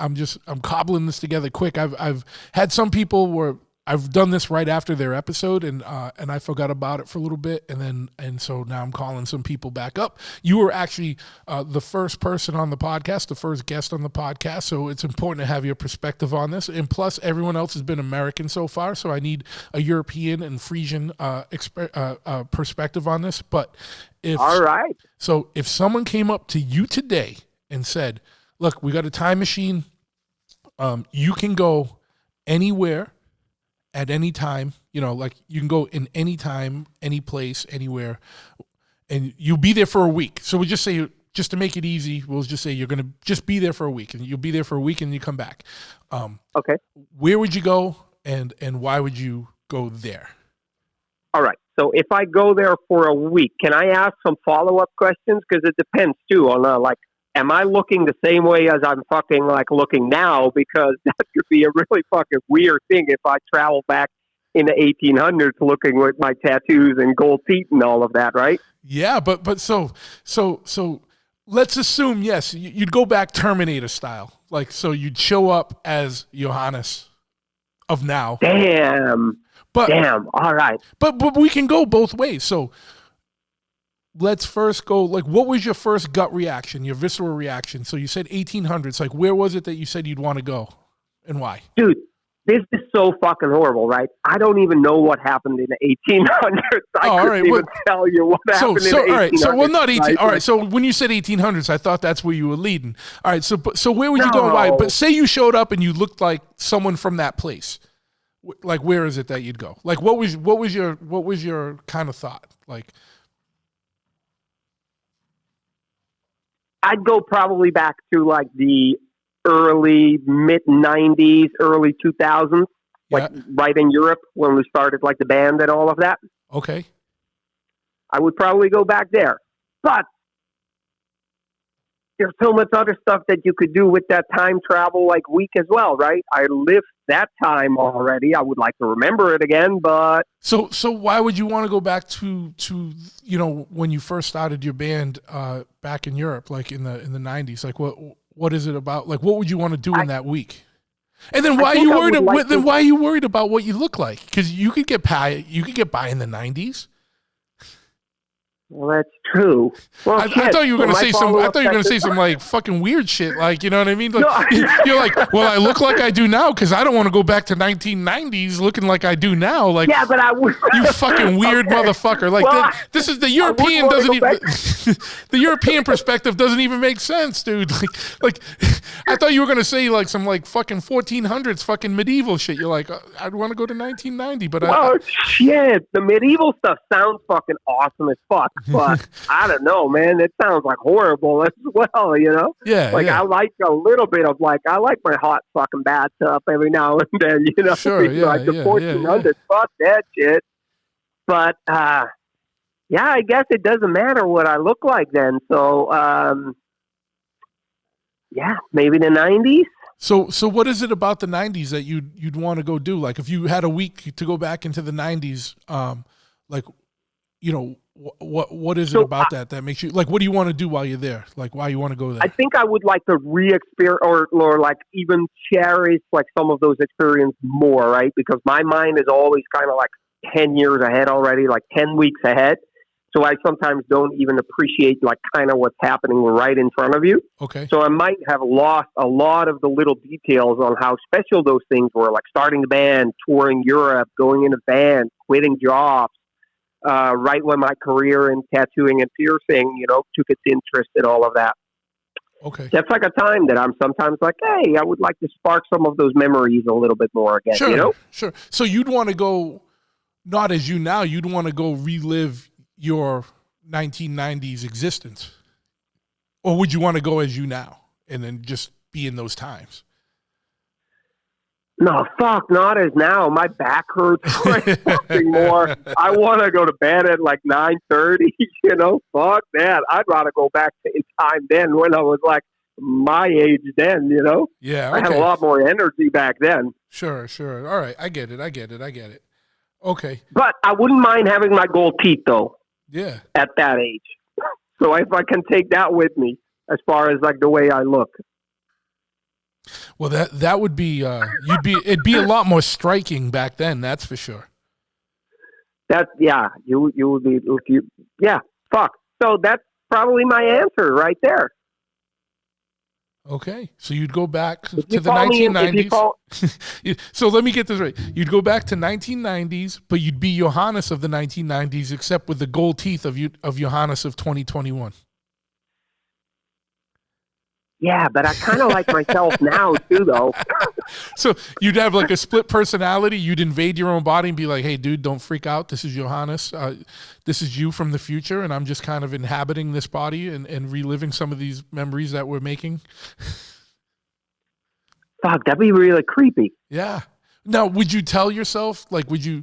cobbling this together quick. I've had some people where I've done this right after their episode, and I forgot about it for a little bit, and so now I'm calling some people back up. You were actually the first person on the podcast, the first guest on the podcast, so it's important to have your perspective on this. And plus, everyone else has been American so far, so I need a European and Frisian perspective on this. But all right, so if someone came up to you today and said, "Look, we got a time machine. You can go anywhere." At any time, like you can go in any time, any place, anywhere, and you'll be there for a week. So we'll just say, just to make it easy, we'll just say you're going to just be there for a week, and you'll be there for a week and you come back. Okay. Where would you go and why would you go there? All right. So if I go there for a week, can I ask some follow-up questions? Because it depends, too, on, am I looking the same way as I'm fucking, looking now? Because that could be a really fucking weird thing if I travel back in the 1800s looking with my tattoos and gold teeth and all of that, right? Yeah, but so let's assume, yes, you'd go back Terminator style. So you'd show up as Johannes of now. Damn. All right. But we can go both ways. So let's first go, what was your first gut reaction, your visceral reaction? So you said 1800s. Where was it that you said you'd want to go and why? Dude, this is so fucking horrible, right? I don't even know what happened in the 1800s. I couldn't even tell you what happened in the 1800s. All right, so, well, not 18. Right? All right, so when you said 1800s, I thought that's where you were leading. All right, so where would you go and why? But say you showed up and you looked like someone from that place. Where is it that you'd go? What was your kind of thought? I'd go probably back to the early mid 90s, early 2000s, right in Europe when we started the band and all of that. Okay. I would probably go back there. But there's so much other stuff that you could do with that time travel week as well, right? I lived that time already. I would like to remember it again, but so why would you want to go back to when you first started your band back in Europe, in the 90s? What is it about? What would you want to do in that week? And then why are you worried? Then why are you worried about what you look like? Because you could get by in the 90s. Well, that's true. Well, I thought you were going to say some. I thought you were going to say some fucking weird shit. You know what I mean? You're well, I look like I do now because I don't want to go back to 1990s looking like I do now. Yeah, but I would. You fucking weird motherfucker. This is the European doesn't even. The European perspective doesn't even make sense, dude. I thought you were going to say some fucking 1400s fucking medieval shit. You're I'd want to go to 1990, but shit, the medieval stuff sounds fucking awesome as fuck. But I don't know, man. It sounds horrible as well, Yeah. I like a little bit of I like my hot fucking bathtub every now and then, Sure, yeah, the 1400s, fuck that shit. But I guess it doesn't matter what I look like then. So maybe the 90s. So what is it about the 90s that you'd want to go do? If you had a week to go back into the 90s, what is it about that makes you what do you want to do while you're there? Why you want to go there? I think I would like to re-experience or even cherish some of those experiences more, right? Because my mind is always kind of 10 years ahead already, 10 weeks ahead. So I sometimes don't even appreciate kind of what's happening right in front of you. Okay. So I might have lost a lot of the little details on how special those things were, starting the band, touring Europe, going in a van, quitting jobs. Right when my career in tattooing and piercing, took its interest in all of that. Okay. That's a time that I'm sometimes hey, I would like to spark some of those memories a little bit more again, Sure, Sure. So you'd want to go, not as you now, you'd want to go relive your 1990s existence? Or would you want to go as you now and then just be in those times? No, fuck, not as now. My back hurts fucking more. I want to go to bed at 9:30, fuck that. I'd rather go back in time then when I was my age then, Yeah, okay. I had a lot more energy back then. Sure. All right, I get it. Okay. But I wouldn't mind having my gold teeth, though. Yeah. At that age. So if I can take that with me as far as the way I look. Well, that would be it'd be a lot more striking back then. That's for sure. You would be fuck. So that's probably my answer right there. Okay, so you'd go back to the 1990s. So let me get this right. You'd go back to 1990s, but you'd be Johannes of the 1990s, except with the gold teeth of Johannes of 2021. Yeah, but I kind of like myself now too, though. So you'd have a split personality. You'd invade your own body and be like, "Hey, dude, don't freak out. This is Johannes. This is you from the future, and I'm just kind of inhabiting this body and reliving some of these memories that we're making." Fuck, that'd be really creepy. Yeah. Now, would you tell yourself, like, would you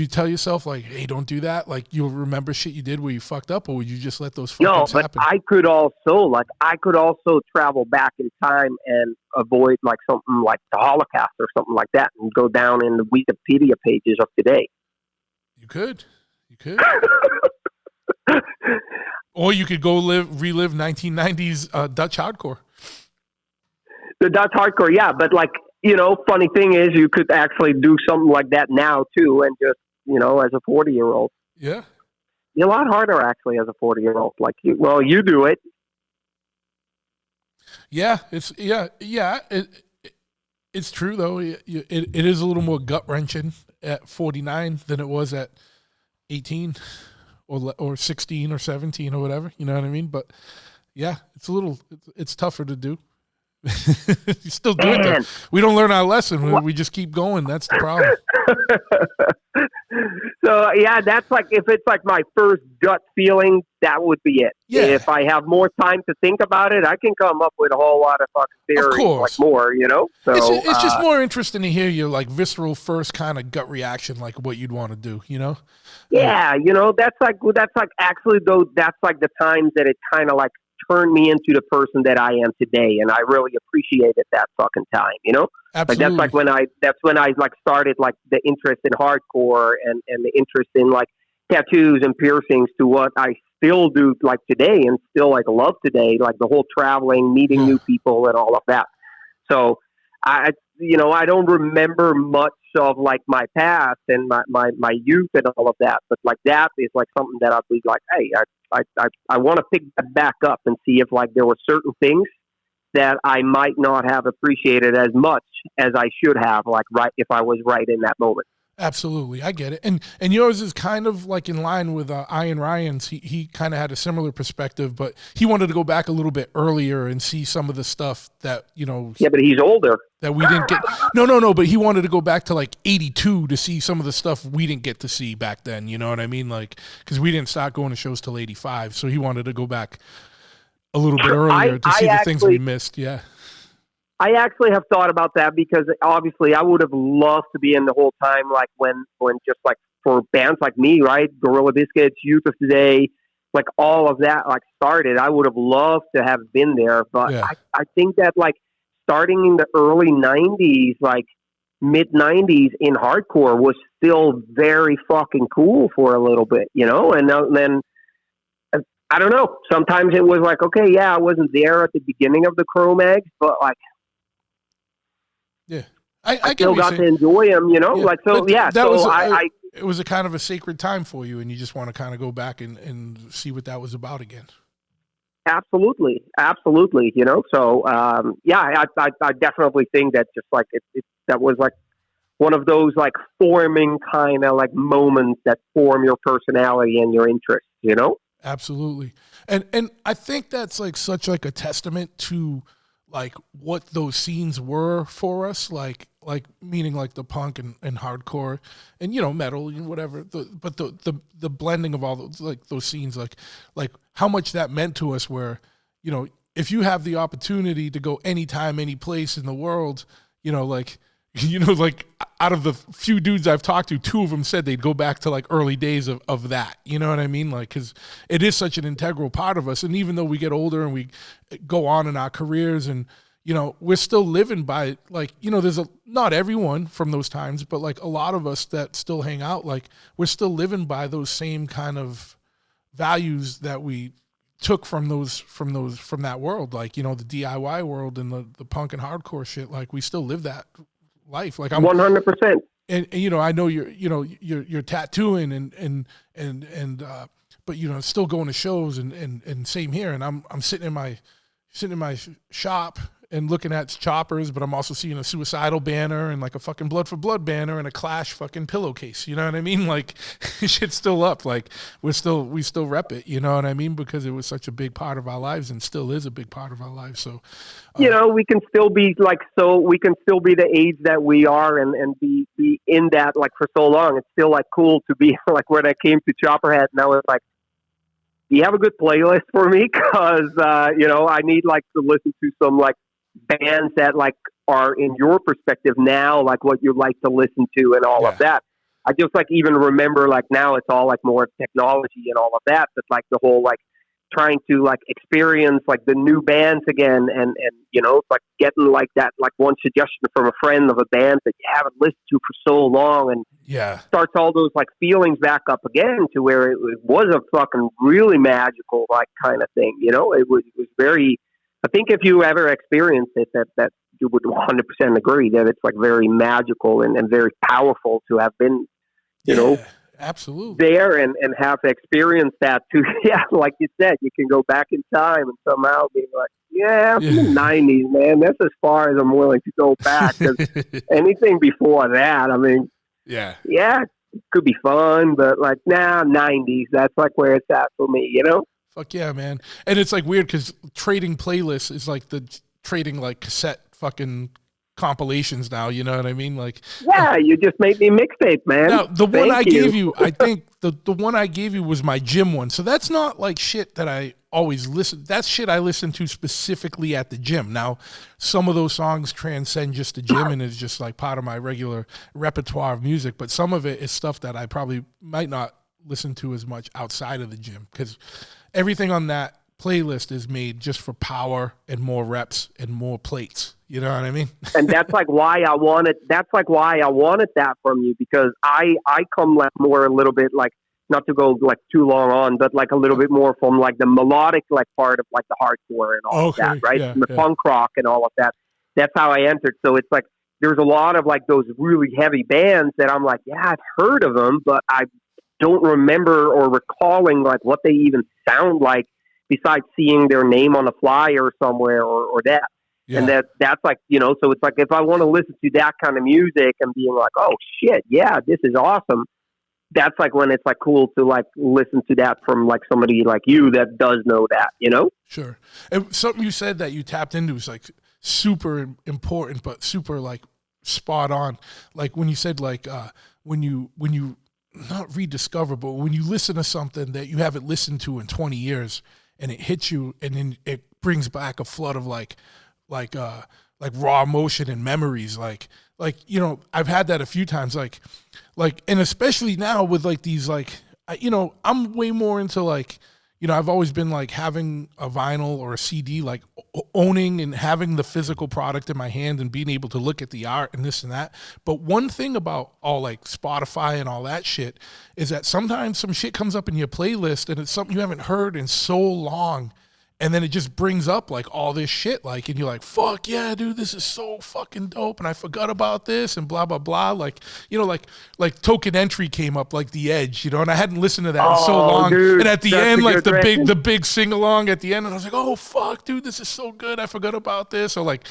tell yourself, like, hey, don't do that? Like, you'll remember shit you did where you fucked up, or would you just let those fuck ups happen? I could also travel back in time and avoid, like, something like the Holocaust or something like that and go down in the Wikipedia pages of today. You could. Or you could go relive 1990s Dutch hardcore. The Dutch hardcore, yeah, but, like, you know, funny thing is you could actually do something like that now too, and just, you know, as a 40-year-old. Yeah. You're a lot harder actually as a 40-year-old. Like, you do it. Yeah, it's it's true though. It is a little more gut wrenching at 49 than it was at 18 or 16 or 17 or whatever. You know what I mean? But yeah, it's tougher to do. You still do it though. We don't learn our lesson. We just keep going. That's the problem. So yeah, that's like, if it's like my first gut feeling, that would be it. Yeah. If I have more time to think about it, I can come up with a whole lot of fucking theories, like more, you know. So it's just more interesting to hear your like visceral first kind of gut reaction, like what you'd want to do, you know. Yeah, you know, that's like actually though, that's like the times that it kind of like turned me into the person that I am today, and I really appreciated that fucking time, you know. Absolutely. Like that's when I like started like the interest in hardcore and the interest in like tattoos and piercings to what I still do like today and still like love today, like the whole traveling, meeting new people and all of that. So I don't remember much of like my past and my youth and all of that, but like that is like something that I'd be like, hey, I want to pick that back up and see if like there were certain things that I might not have appreciated as much as I should have, like right if I was right in that moment. Absolutely, I get it, and yours is kind of like in line with Ian Ryan's. He kind of had a similar perspective, but he wanted to go back a little bit earlier and see some of the stuff that, you know. Yeah, but he's older. That we didn't get. No, but he wanted to go back to like 82 to see some of the stuff we didn't get to see back then. You know what I mean? Like, because we didn't start going to shows till 85, so he wanted to go back a little bit earlier to see the things we missed. Yeah. I actually have thought about that because obviously I would have loved to be in the whole time, like when just like for bands like me, right? Gorilla Biscuits, Youth of Today, like all of that like started. I would have loved to have been there, but I think that like starting in the early 90s, like mid 90s in hardcore was still very fucking cool for a little bit, you know? And then I don't know. Sometimes it was like, okay, yeah, I wasn't there at the beginning of the Cro-Mags, but like, yeah, I still got to enjoy them, you know. Yeah. Like so, but yeah. It was a kind of a sacred time for you, and you just want to kind of go back and see what that was about again. Absolutely, you know. So yeah, I definitely think that just like that was like one of those like forming kind of like moments that form your personality and your interests, you know. Absolutely, and I think that's like such like a testament to like what those scenes were for us, like meaning like the punk and hardcore and, you know, metal and whatever, but the blending of all those, like those scenes, like how much that meant to us, where, you know, if you have the opportunity to go anytime, any place in the world, you know, like out of the few dudes I've talked to, 2 of them said they'd go back to like early days of that, you know what I mean? Like, cause it is such an integral part of us. And even though we get older and we go on in our careers and, you know, we're still living by, like, you know, not everyone from those times, but like a lot of us that still hang out, like we're still living by those same kind of values that we took from that world. Like, you know, the DIY world and the punk and hardcore shit, like we still live that life. Like I'm 100%. And you know, I know you're tattooing and but you know, still going to shows and same here. And I'm sitting in my shop and looking at choppers, but I'm also seeing a Suicidal banner and like a fucking Blood for Blood banner and a Clash fucking pillowcase. You know what I mean? Like shit's still up. Like we still rep it. You know what I mean? Because it was such a big part of our lives and still is a big part of our lives. So, you know, we can still be like, so we can still be the age that we are and be in that like for so long. It's still like cool to be like when I came to Choppahead and I was like, do you have a good playlist for me? Cause, you know, I need like to listen to some like bands that like are in your perspective now, like what you like to listen to and all of that. I just like even remember like now it's all like more technology and all of that, but like the whole like trying to like experience like the new bands again and you know, like getting like that, like one suggestion from a friend of a band that you haven't listened to for so long and starts all those like feelings back up again to where it was a fucking really magical like kind of thing, you know. It was very, I think if you ever experienced it that you would 100% agree that it's like very magical and very powerful to have been, you know, absolutely there and have experienced that too. Yeah, like you said, you can go back in time and somehow be like, from the 90s, man, that's as far as I'm willing to go back. 'Cause anything before that, I mean, it could be fun, but like now 90s, that's like where it's at for me, you know? Fuck yeah, man. And it's like weird because trading playlists is like the trading like cassette fucking compilations now, you know what I mean? Like you just made me mixtape, man. Now, the one I gave you, I think the one I gave you was my gym one. So that's not like shit that I always listen. That's shit I listen to specifically at the gym. Now, some of those songs transcend just the gym and is just like part of my regular repertoire of music, but some of it is stuff that I probably might not listen to as much outside of the gym because everything on that playlist is made just for power and more reps and more plates. You know what I mean? And that's like why I wanted. That's like why I wanted that from you because I come like more a little bit like not to go like too long on, but like a little bit more from like the melodic like part of like the hardcore and all of that, right? From the punk rock and all of that. That's how I entered. So it's like there's a lot of like those really heavy bands that I'm like, I've heard of them, but I don't remember or recalling like what they even sound like besides seeing their name on a flyer somewhere or that. And that's like, you know, so it's like if I want to listen to that kind of music and being like, oh shit, this is awesome. That's like when it's like cool to like listen to that from like somebody like you that does know that, you know? Sure. And something you said that you tapped into is like super important, but super like spot on. Like when you said like when you not rediscover, but when you listen to something that you haven't listened to in 20 years and it hits you and then it brings back a flood of like raw emotion and memories. Like, you know, I've had that a few times, like, and especially now with like these, like, you know, I'm way more into like, you know, I've always been like having a vinyl or a CD, like owning and having the physical product in my hand and being able to look at the art and this and that. But one thing about all like Spotify and all that shit is that sometimes some shit comes up in your playlist and it's something you haven't heard in so long. And then it just brings up like all this shit, like, and you're like, fuck yeah, dude, this is so fucking dope. And I forgot about this and blah, blah, blah. Like, you know, like Token Entry came up, like The Edge, you know, and I hadn't listened to that in so long. Dude, and at the end, like the big sing along at the end. And I was like, oh fuck, dude, this is so good. I forgot about this. Or like,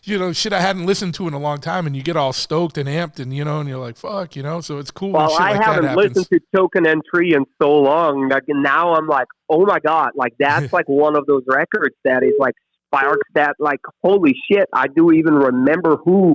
you know, shit I hadn't listened to in a long time. And you get all stoked and amped and, you know, and you're like, fuck, you know, so it's cool. Well, shit I like haven't listened to Token Entry in so long. Like, now I'm like, oh my God, like that's like one of those records that is like sparks that like, holy shit, I do even remember who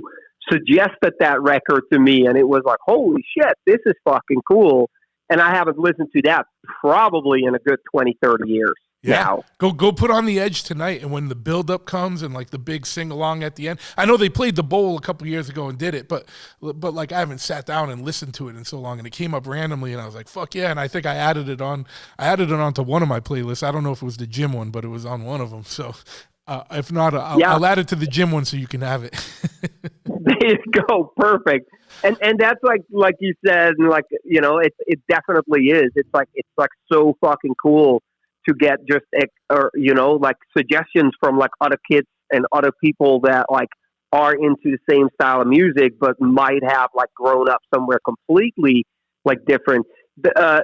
suggested that record to me. And it was like, holy shit, this is fucking cool. And I haven't listened to that probably in a good 20, 30 years. Now. Go put on The Edge tonight, and when the build-up comes and like the big sing-along at the end, I know they played the Bowl a couple years ago and did it, but like I haven't sat down and listened to it in so long, and it came up randomly, and I was like, fuck yeah, and I think I added it onto one of my playlists. I don't know if it was the gym one, but it was on one of them, so if not, I'll add it to the gym one so you can have it. There you go, perfect. And that's like you said, and like, you know, it definitely is. It's like so fucking cool to get just, or, you know, like suggestions from like other kids and other people that like are into the same style of music, but might have like grown up somewhere completely like different.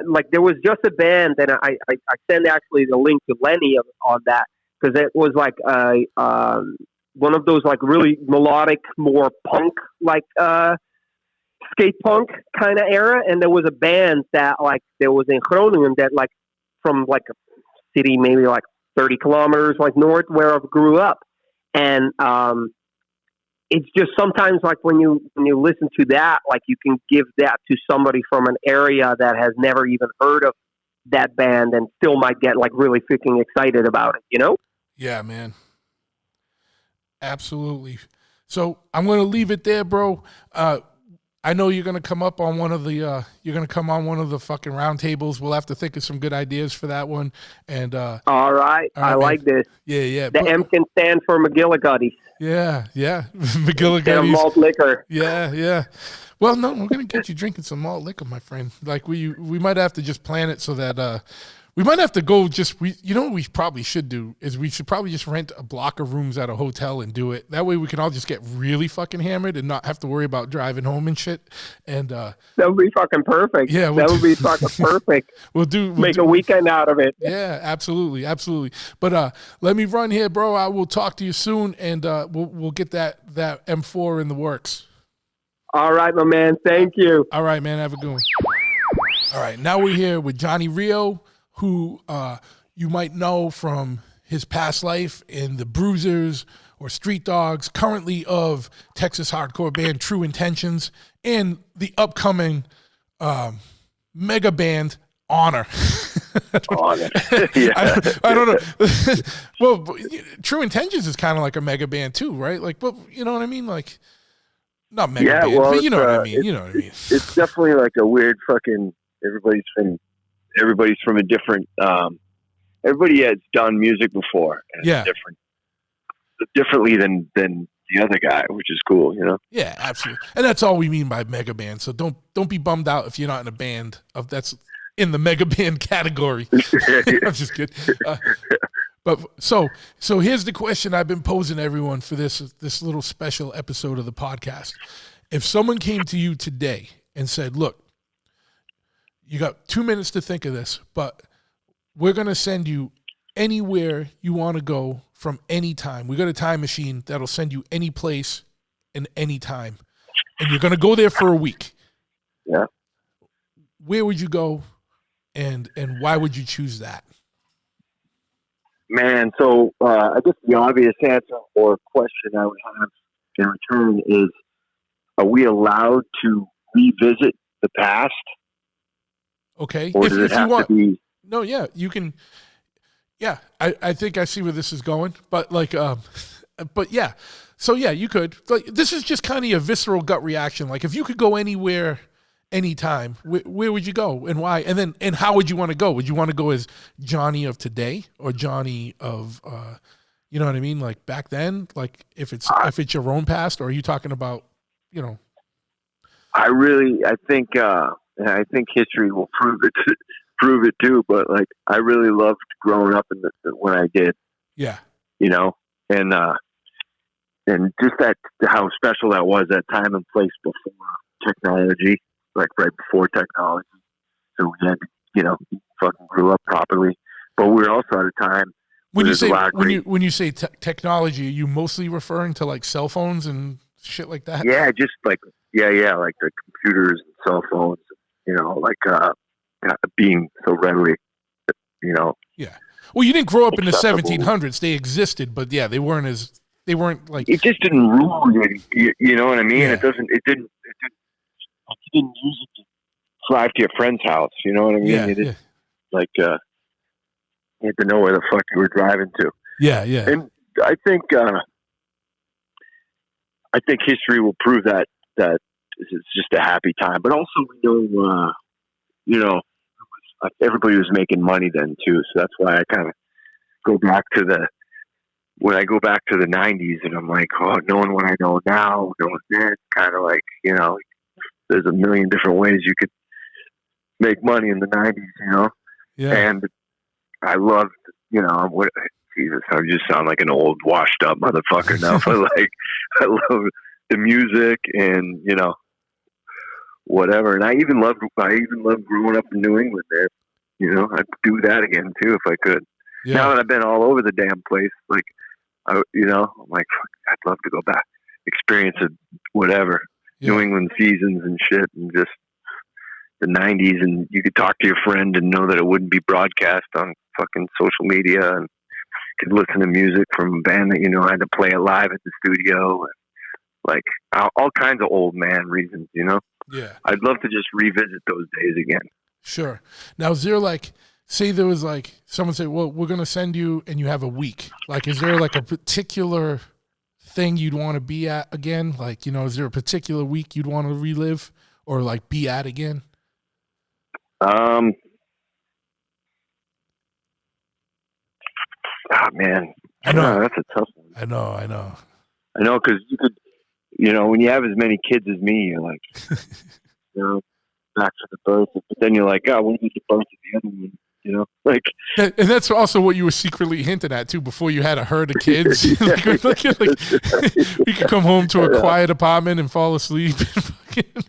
Like there was just a band, and I sent actually the link to Lenny on that, because it was like one of those like really melodic, more punk like skate punk kind of era. And there was a band that like there was in Groningen that like from like a city maybe like 30 kilometers like north where I grew up, and it's just sometimes like when you listen to that, like you can give that to somebody from an area that has never even heard of that band and still might get like really freaking excited about it, you know? Yeah, man. Absolutely. So I'm going to leave it there, bro. I know you're going to come up on one of the you're going to come on one of the fucking roundtables. We'll have to think of some good ideas for that one. And all right, I like this. Yeah. The M can stand for McGillicuddy. Yeah. McGillicuddy. And malt liquor. Yeah. Well, no, we're going to get you drinking some malt liquor, my friend. Like we might have to just plan it so that we might have to go you know what we probably should do is we should probably just rent a block of rooms at a hotel and do it. That way we can all just get really fucking hammered and not have to worry about driving home and shit. And that would be fucking perfect. Yeah, that would be fucking perfect. We'll make a weekend out of it. Yeah, absolutely. But let me run here, bro. I will talk to you soon, and we'll get that M4 in the works. All right, my man. Thank you. All right, man. Have a good one. All right, now we're here with Johnny Rioux, who you might know from his past life in the Bruisers or Street Dogs, currently of Texas hardcore band True Intentions, and the upcoming mega band Honor. Honor. Yeah. I don't know. Well, True Intentions is kind of like a mega band too, right? Like, but you know what I mean? Like, not mega band, well, but you know what I mean. You know what I mean. It's definitely like a weird fucking. Everybody's from a different. Everybody has done music before. And yeah. Differently than the other guy, which is cool, you know. Yeah, absolutely, and that's all we mean by mega band. So don't be bummed out if you're not in a band that's in the mega band category. I'm just kidding. But so here's the question I've been posing to everyone for this little special episode of the podcast. If someone came to you today and said, "Look, you got 2 minutes to think of this, but we're going to send you anywhere you want to go from any time. We got a time machine that'll send you any place and any time. And you're going to go there for a week." Yeah. Where would you go and why would you choose that? Man, so I guess the obvious answer or question I would have in return is, are we allowed to revisit the past? Okay. Or does it have to be? No, yeah, you can. Yeah, I think I see where this is going, but like, but yeah, so yeah, you could. Like, this is just kind of a visceral gut reaction. Like, if you could go anywhere, anytime, where would you go and why? And how would you want to go? Would you want to go as Johnny of today or Johnny of, you know what I mean? Like back then, like if it's your own past, or are you talking about, you know? I think history will prove it too. But like, I really loved growing up when I did. Yeah. You know, and just how special that was, that time and place before technology, like right before technology. So we had, you know, fucking grew up properly, but we were also at a time when you say technology, are you mostly referring to like cell phones and shit like that? Yeah, just like like the computers and cell phones, you know, like being so readily, you know. Yeah. Well, you didn't grow up in the 1700s. They existed, but yeah, they weren't like. It just didn't rule you. You know what I mean? Yeah. It didn't use it to drive to your friend's house. You know what I mean? Yeah. Like, you had to know where the fuck you were driving to. Yeah. And I think history will prove that it's just a happy time. But also, we know, you know, everybody was making money then too. So that's why I kind of go back to when I go back to the 90s, and I'm like, oh, knowing what I know now, knowing then, kind of like, you know, there's a million different ways you could make money in the 90s, you know? Yeah. And I loved, you know, Jesus, I just sound like an old washed up motherfucker now, but like, I love the music and, you know, whatever. And I even loved growing up in New England there. You know, I'd do that again too if I could. Yeah. Now that I've been all over the damn place, like, you know, I'm like, fuck, I'd love to go back, experience it, whatever. Yeah. New England seasons and shit, and just the 90s, and you could talk to your friend and know that it wouldn't be broadcast on fucking social media, and could listen to music from a band that, you know, had to play it live at the studio, and like all kinds of old man reasons, you know? Yeah. I'd love to just revisit those days again. Sure. Now, is there like, say there was like, someone say, well, we're going to send you and you have a week. Like, is there like a particular thing you'd want to be at again? Like, you know, is there a particular week you'd want to relive or like be at again? Oh man, I know that's a tough one. I know. I know, because you could, you know, when you have as many kids as me, you're like, you know, back to the birth, but then you're like, oh, what is the birth of the other one? You know, like, and that's also what you were secretly hinting at too before you had a herd of kids. Like, we could come home to a quiet apartment and fall asleep.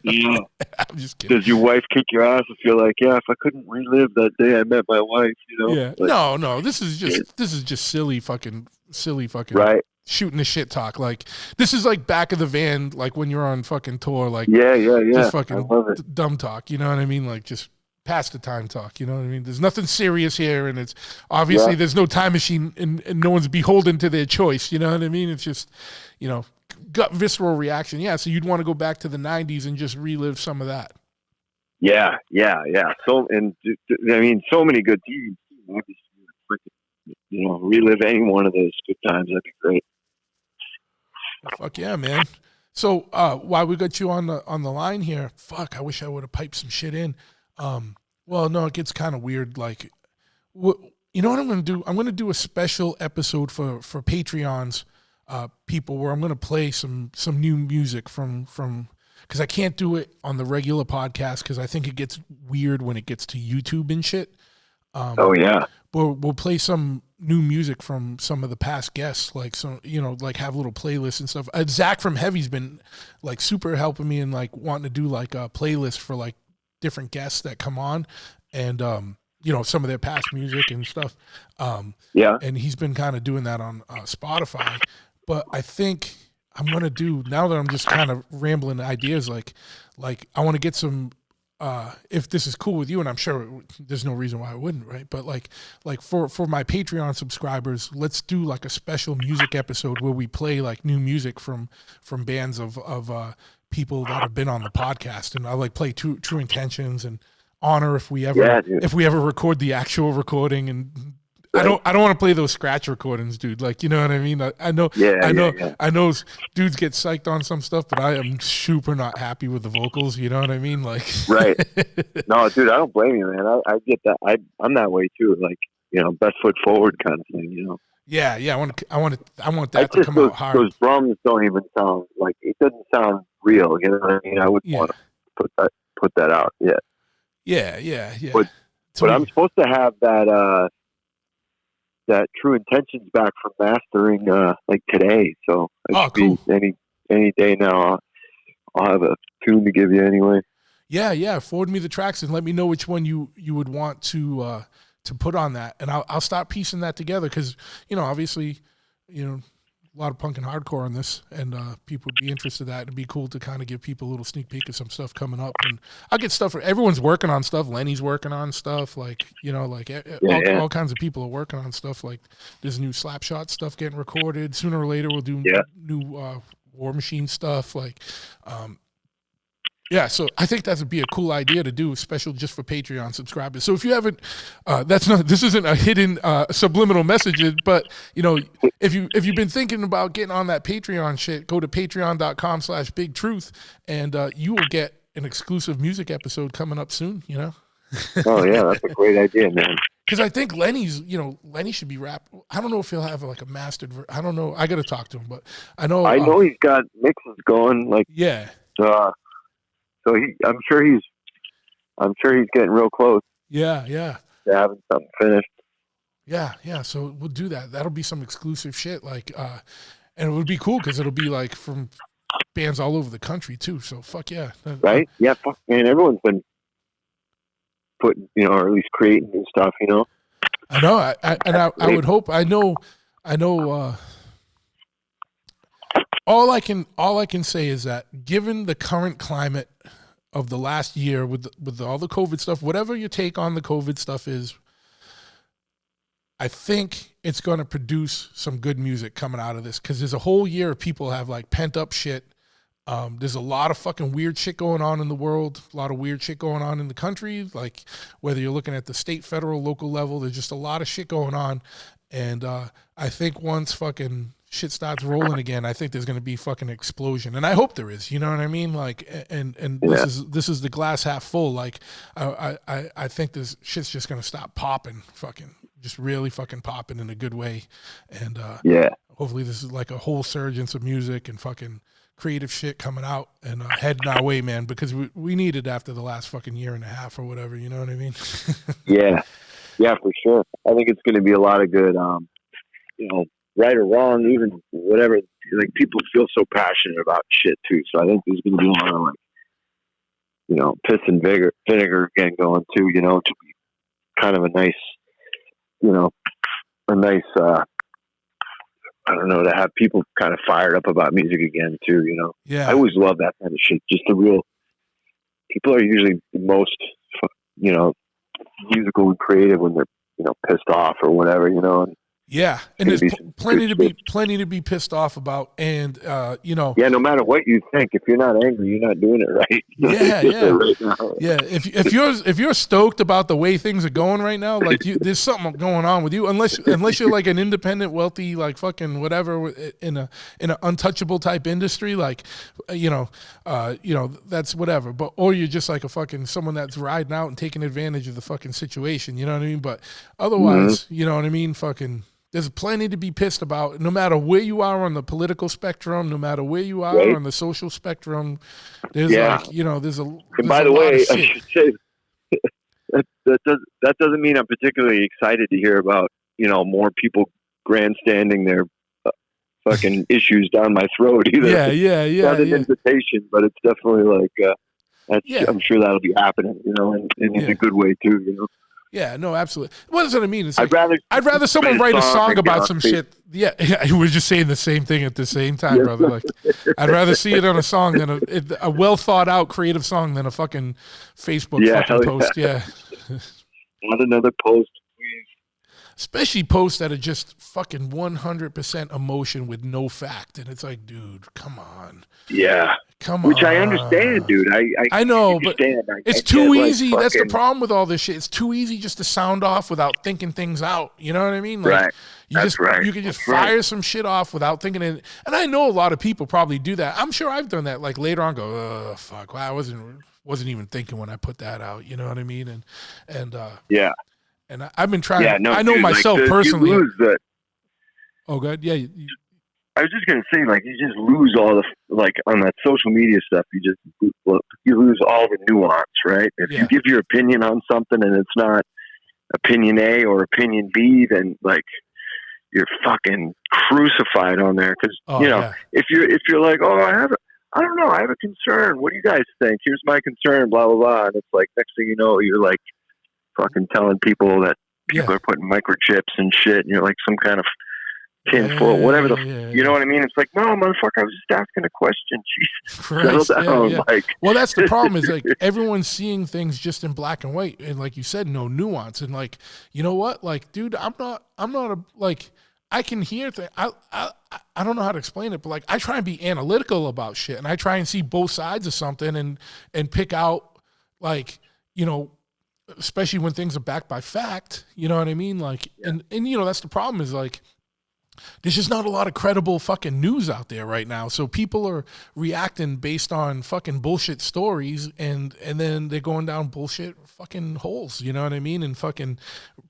Yeah. I'm just kidding. Does your wife kick your ass if you're like, yeah, if I couldn't relive that day I met my wife, you know? Yeah. Like, No. This is just silly fucking right. shooting the shit talk. Like, this is like back of the van, like when you're on fucking tour, like yeah. just fucking dumb talk. You know what I mean? Like just pass the time talk. You know what I mean? There's nothing serious here, and it's obviously there's no time machine, and no one's beholden to their choice. You know what I mean? It's just, you know, gut visceral reaction. Yeah. So you'd want to go back to the 90s and just relive some of that. Yeah. So, and I mean, so many good teams. You know, relive any one of those good times. That'd be great. Fuck yeah, man. So while we got you on the line here, fuck, I wish I would have piped some shit in. Well, no, it gets kind of weird. Like, you know what I'm going to do? I'm going to do a special episode for Patreons people where I'm going to play some new music from because I can't do it on the regular podcast because I think it gets weird when it gets to YouTube and shit. Oh yeah. But we'll play some new music from some of the past guests, like some, you know, like have little playlists and stuff. Zach from Heavy's been like super helping me and like wanting to do like a playlist for like different guests that come on, and you know, some of their past music and stuff. Yeah. And he's been kind of doing that on Spotify. But I think I'm gonna do, now that I'm just kind of rambling ideas, like I want to get some. If this is cool with you, and I'm sure there's no reason why I wouldn't, right? But like for my Patreon subscribers, let's do like a special music episode where we play like new music from bands of people that have been on the podcast, and I like play True Intentions and Honor if we ever record the actual recording, and I don't want to play those scratch recordings, dude. Like, you know what I mean? I know dudes get psyched on some stuff, but I am super not happy with the vocals. You know what I mean? Like, right. No, dude, I don't blame you, man. I get that. I'm that way too. Like, you know, best foot forward kind of thing, you know? Yeah. I want that to come out hard. Those drums don't even sound like, it doesn't sound real. You know what I mean? I wouldn't want to put that out yet. Yeah. But I'm supposed to have that True Intentions back from mastering like today, so it should be any day now. I'll have a tune to give you anyway. Yeah. Forward me the tracks and let me know which one you would want to put on that, and I'll start piecing that together because, you know, obviously, you know, a lot of punk and hardcore on this, and people would be interested in that. It'd be cool to kind of give people a little sneak peek of some stuff coming up, and I'll get stuff. Everyone's working on stuff. Lenny's working on stuff, like, you know, like all kinds of people are working on stuff. Like there's new Slapshot stuff getting recorded. Sooner or later, we'll do new War Machine stuff. Like, so I think that would be a cool idea to do, special just for Patreon subscribers. So if you haven't, this isn't a hidden subliminal message, but, you know, if you've been thinking about getting on that Patreon shit, go to patreon.com/bigtruth, and you will get an exclusive music episode coming up soon, you know? Oh yeah, that's a great idea, man. Because I think Lenny should be rap. I don't know if he'll have like a mastered. I don't know. I got to talk to him, but I know he's got mixes going. Like, yeah. So I'm sure he's getting real close. Yeah. To having something finished. Yeah. So we'll do that. That'll be some exclusive shit. Like, and it would be cool because it'll be like from bands all over the country too. So fuck yeah. Right? Yeah. Fuck, man. Everyone's been putting, you know, or at least creating new stuff. You know. I know. I would hope. I know. All I can say is that given the current climate of the last year with all the COVID stuff, whatever your take on the COVID stuff is, I think it's going to produce some good music coming out of this because there's a whole year of people have like pent up shit. There's a lot of fucking weird shit going on in the world, a lot of weird shit going on in the country, like whether you're looking at the state, federal, local level, there's just a lot of shit going on. And I think once fucking shit starts rolling again, I think there's going to be fucking explosion, and I hope there is. You know what I mean? Like, and this is the glass half full. Like, I think this shit's just going to stop popping, fucking, just really fucking popping in a good way, and hopefully this is like a whole surge in some music and fucking creative shit coming out and heading our way, man, because we need it after the last fucking year and a half or whatever. You know what I mean? Yeah, for sure. I think it's going to be a lot of good. Right or wrong, even whatever, like people feel so passionate about shit too. So I think there's going to be a lot of like, piss and vinegar again going too, to be kind of a nice, I don't know, to have people kind of fired up about music again too, Yeah. I always love that kind of shit. Just the real, people are usually the most, musical and creative when they're, pissed off or whatever, and yeah, and there's plenty to be pissed off about, and Yeah, no matter what you think, if you're not angry, you're not doing it right. Yeah. If you're stoked about the way things are going right now, like there's something going on with you. Unless you're like an independent, wealthy, like fucking whatever in an untouchable type industry, like that's whatever. But or you're just like a fucking someone that's riding out and taking advantage of the fucking situation. You know what I mean? But otherwise, you know what I mean? Fucking. There's plenty to be pissed about, no matter where you are on the political spectrum, no matter where you are on the social spectrum. There's there's a. And by the way, I should say that doesn't mean I'm particularly excited to hear about more people grandstanding their fucking issues down my throat either. Yeah. Not an invitation, but it's definitely like I'm sure that'll be happening, in a good way too, Yeah, no, absolutely. What does that mean? It's like, I'd rather someone write a song about some shit. Yeah, we're just saying the same thing at the same time, brother. Like, I'd rather see it on a song than a well thought out creative song than a fucking Facebook fucking post. Yeah. Not another post, please. Especially posts that are just fucking 100% emotion with no fact, and it's like, dude, come on. Yeah. Come on. Which I understand, dude. I know, but it's too easy. That's the problem with all this shit. It's too easy just to sound off without thinking things out. You know what I mean? Like, right. You can just fire some shit off without thinking it. And I know a lot of people probably do that. I'm sure I've done that. Like later on, go, oh fuck, well, I wasn't even thinking when I put that out. You know what I mean? And yeah. And I've been trying. Yeah, no, I know dude, myself personally. You lose the, oh, good. Yeah. I was just gonna say, like, you just lose all the on that social media stuff. You lose all the nuance, right? If you give your opinion on something and it's not opinion A or opinion B, then like you're fucking crucified on there. Because if you're like, oh, I don't know, I have a concern. What do you guys think? Here's my concern. Blah blah blah. And it's like next thing you know, you're like fucking telling people that people are putting microchips and shit, and you're like some kind of tinfoil, whatever you know what I mean? It's like, no, motherfucker, I was just asking a question. Jesus, settle down. Like, well, that's the problem. Is like everyone's seeing things just in black and white, and like you said, no nuance. And like, you know what? Like, dude, I'm not a like. I can hear things. I don't know how to explain it, but like I try and be analytical about shit, and I try and see both sides of something, and pick out like especially when things are backed by fact. You know what I mean? Like, and that's the problem. Is like. There's just not a lot of credible fucking news out there right now. So people are reacting based on fucking bullshit stories and then they're going down bullshit fucking holes, you know what I mean? And fucking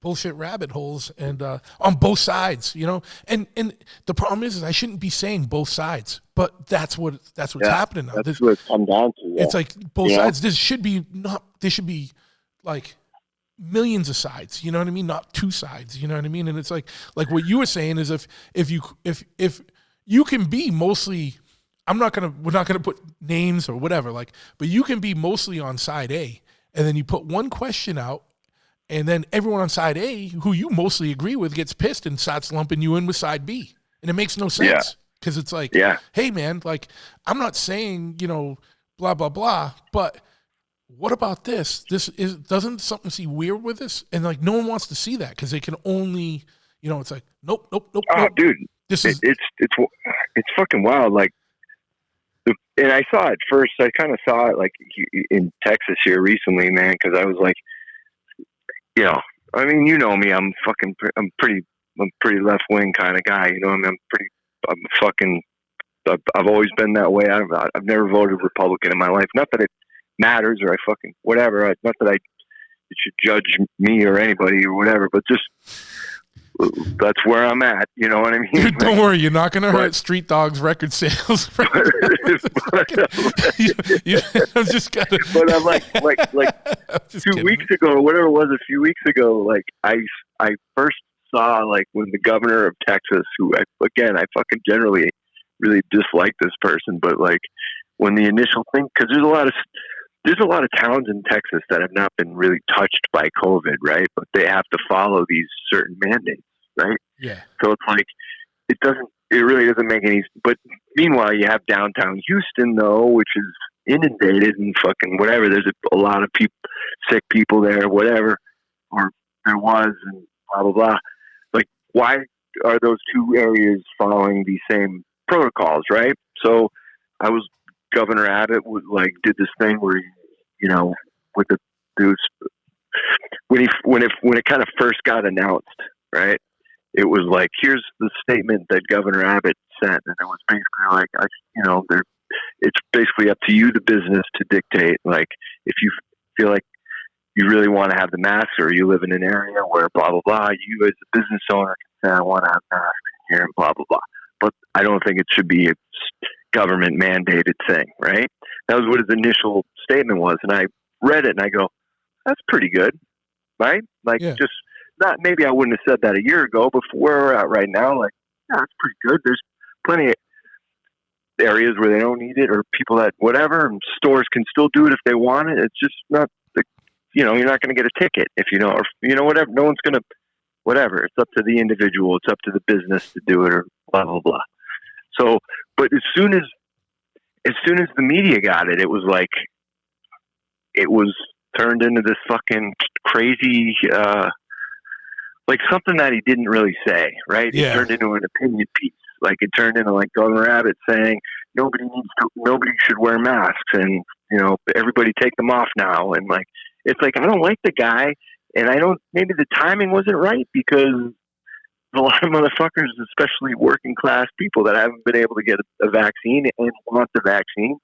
bullshit rabbit holes and on both sides, And the problem is I shouldn't be saying both sides, but that's what's happening now. That's what it's come down to. Yeah. It's like both sides. There should be like millions of sides, you know what I mean? Not two sides, you know what I mean? And it's like what you were saying is if you can be mostly, we're not gonna put names or whatever, like, but you can be mostly on side A, and then you put one question out, and then everyone on side A who you mostly agree with gets pissed and starts lumping you in with side B, and it makes no sense because it's like, hey man, like I'm not saying blah blah blah, but what about this? Doesn't something seem weird with this? And like no one wants to see that because they can only, it's like nope. Oh, dude, it's fucking wild. Like, and I saw it first. I kind of saw it like in Texas here recently, man. Because I was like, I mean, me. I'm pretty left wing kind of guy. I'm pretty I've always been that way. I've never voted Republican in my life. Not that it matters or I fucking whatever. Not that it should judge me or anybody or whatever, but just that's where I'm at. You know what I mean? Dude, don't worry, you're not going to hurt Street Dogs record sales. I'm just gonna. But I'm like 2 weeks ago or whatever it was, a few weeks ago, like I first saw like when the governor of Texas, who I fucking generally really dislike this person, but like when the initial thing, because there's a lot of towns in Texas that have not been really touched by COVID, right? But they have to follow these certain mandates, right? Yeah. So it's like it really doesn't make any. But meanwhile, you have downtown Houston though, which is inundated and fucking whatever. There's a lot of sick people there, whatever, or there was, and blah blah blah. Like, why are those two areas following the same protocols, right? So I was Governor Abbott did this thing where with the dudes when it kind of first got announced, right? It was like, here's the statement that Governor Abbott sent, and it was basically like, it's basically up to you, the business, to dictate. Like, if you feel like you really want to have the mask, or you live in an area where blah blah blah, you as a business owner can say, I want to have masks here and blah blah blah. But I don't think it should be a government mandated thing, right? That was what his initial statement was, and I read it and I go, that's pretty good, right? Like, just not, maybe I wouldn't have said that a year ago, but for where we're at right now, like, yeah, that's pretty good. There's plenty of areas where they don't need it, or people that whatever, and stores can still do it if they want it. It's just not you're not going to get a ticket if whatever. No one's going to, whatever. It's up to the individual. It's up to the business to do it, or blah blah blah. So, but as soon as the media got it, it was like, it was turned into this fucking crazy, like something that he didn't really say, right? Yeah. It turned into an opinion piece. Like, it turned into like Governor Abbott saying nobody should wear masks, and everybody take them off now. And like, it's like, I don't like the guy, and maybe the timing wasn't right, because a lot of motherfuckers, especially working class people, that haven't been able to get a vaccine and want the vaccine.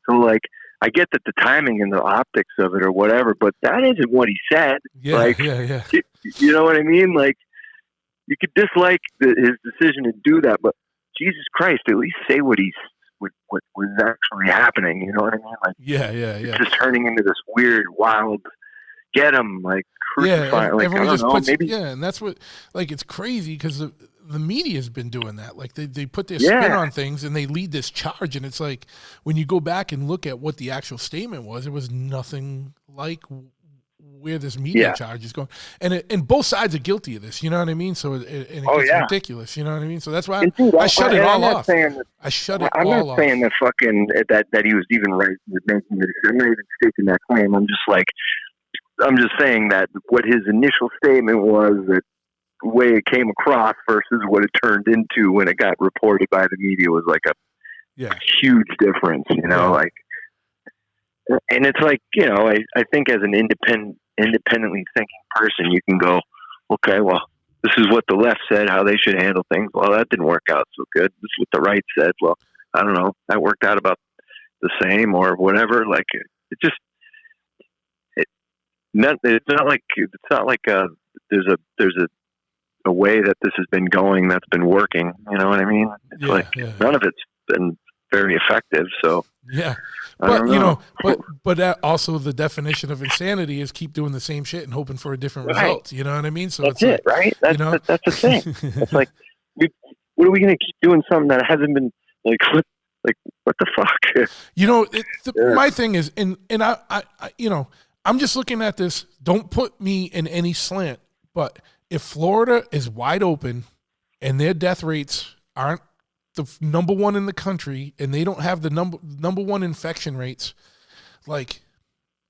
So like, I get that the timing and the optics of it or whatever, but that isn't what he said. Yeah, like, yeah. You know what I mean? Like, you could dislike his decision to do that, but Jesus Christ, at least say what was actually happening. You know what I mean? Like, yeah. It's just turning into this weird, wild, get him, like, crucify. Yeah, like, everyone just know, puts, maybe. yeah, and that's what, like, it's crazy because the media's been doing that. Like, they put their spin on things and they lead this charge, and it's like, when you go back and look at what the actual statement was, it was nothing like where this media charge is going, and both sides are guilty of this. You know what I mean? So it gets ridiculous. You know what I mean? So that's why I shut it all off. I shut it all off. I'm not saying that fucking that he was even right with making the decision. I'm not even stating that claim. I'm just saying that what his initial statement was, that the way it came across versus what it turned into when it got reported by the media, was like a huge difference. Like, and it's like, I think as an independently thinking person, you can go, okay, well, this is what the left said, how they should handle things. Well, that didn't work out so good. This is what the right said. Well, I don't know, that worked out about the same or whatever. Like, it's not like there's a way that this has been going that's been working. You know what I mean? It's none of it's been very effective. So but but that also, the definition of insanity is keep doing the same shit and hoping for a different result. You know what I mean? So that's it, right? That's the thing. It's like, what are we going to keep doing something that hasn't been like what the fuck? My thing is, and I I'm just looking at this. Don't put me in any slant, but if Florida is wide open and their death rates aren't the number one in the country, and they don't have the number one infection rates, like,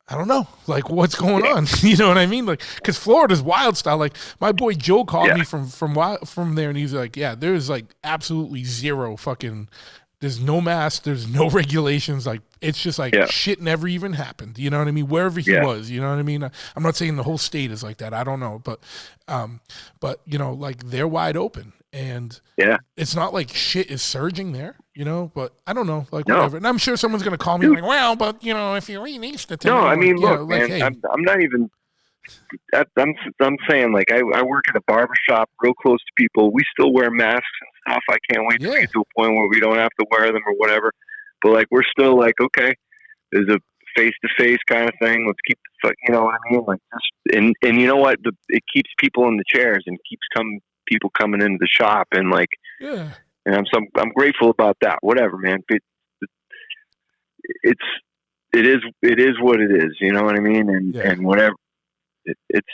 I don't know, like, what's going on? You know what I mean? Like, because Florida's wild style. Like, my boy Joe called me from there, and he's like, yeah, there's like absolutely zero fucking There's no mask. There's no regulations. Like, it's just like shit never even happened. You know what I mean? Wherever he was, you know what I mean? I'm not saying the whole state is like that. I don't know. But you know, like, they're wide open. And it's not like shit is surging there, you know, but I don't know, like, whatever. And I'm sure someone's going to call me like, well, but, you know, if you released it. No, I mean, look, like, man, hey. I'm not even, I'm saying, like, I work at a barbershop real close to people. We still wear masks and stuff. I can't wait to get to a point where we don't have to wear them or whatever. But, like, we're still like, okay, there's a face-to-face kind of thing. Let's keep the fuck, you know what I mean? Like, just, and you know what? It keeps people in the chairs and keeps people coming into the shop, and like, and I'm grateful about that. Whatever, man. It is what it is. You know what I mean? And whatever. It's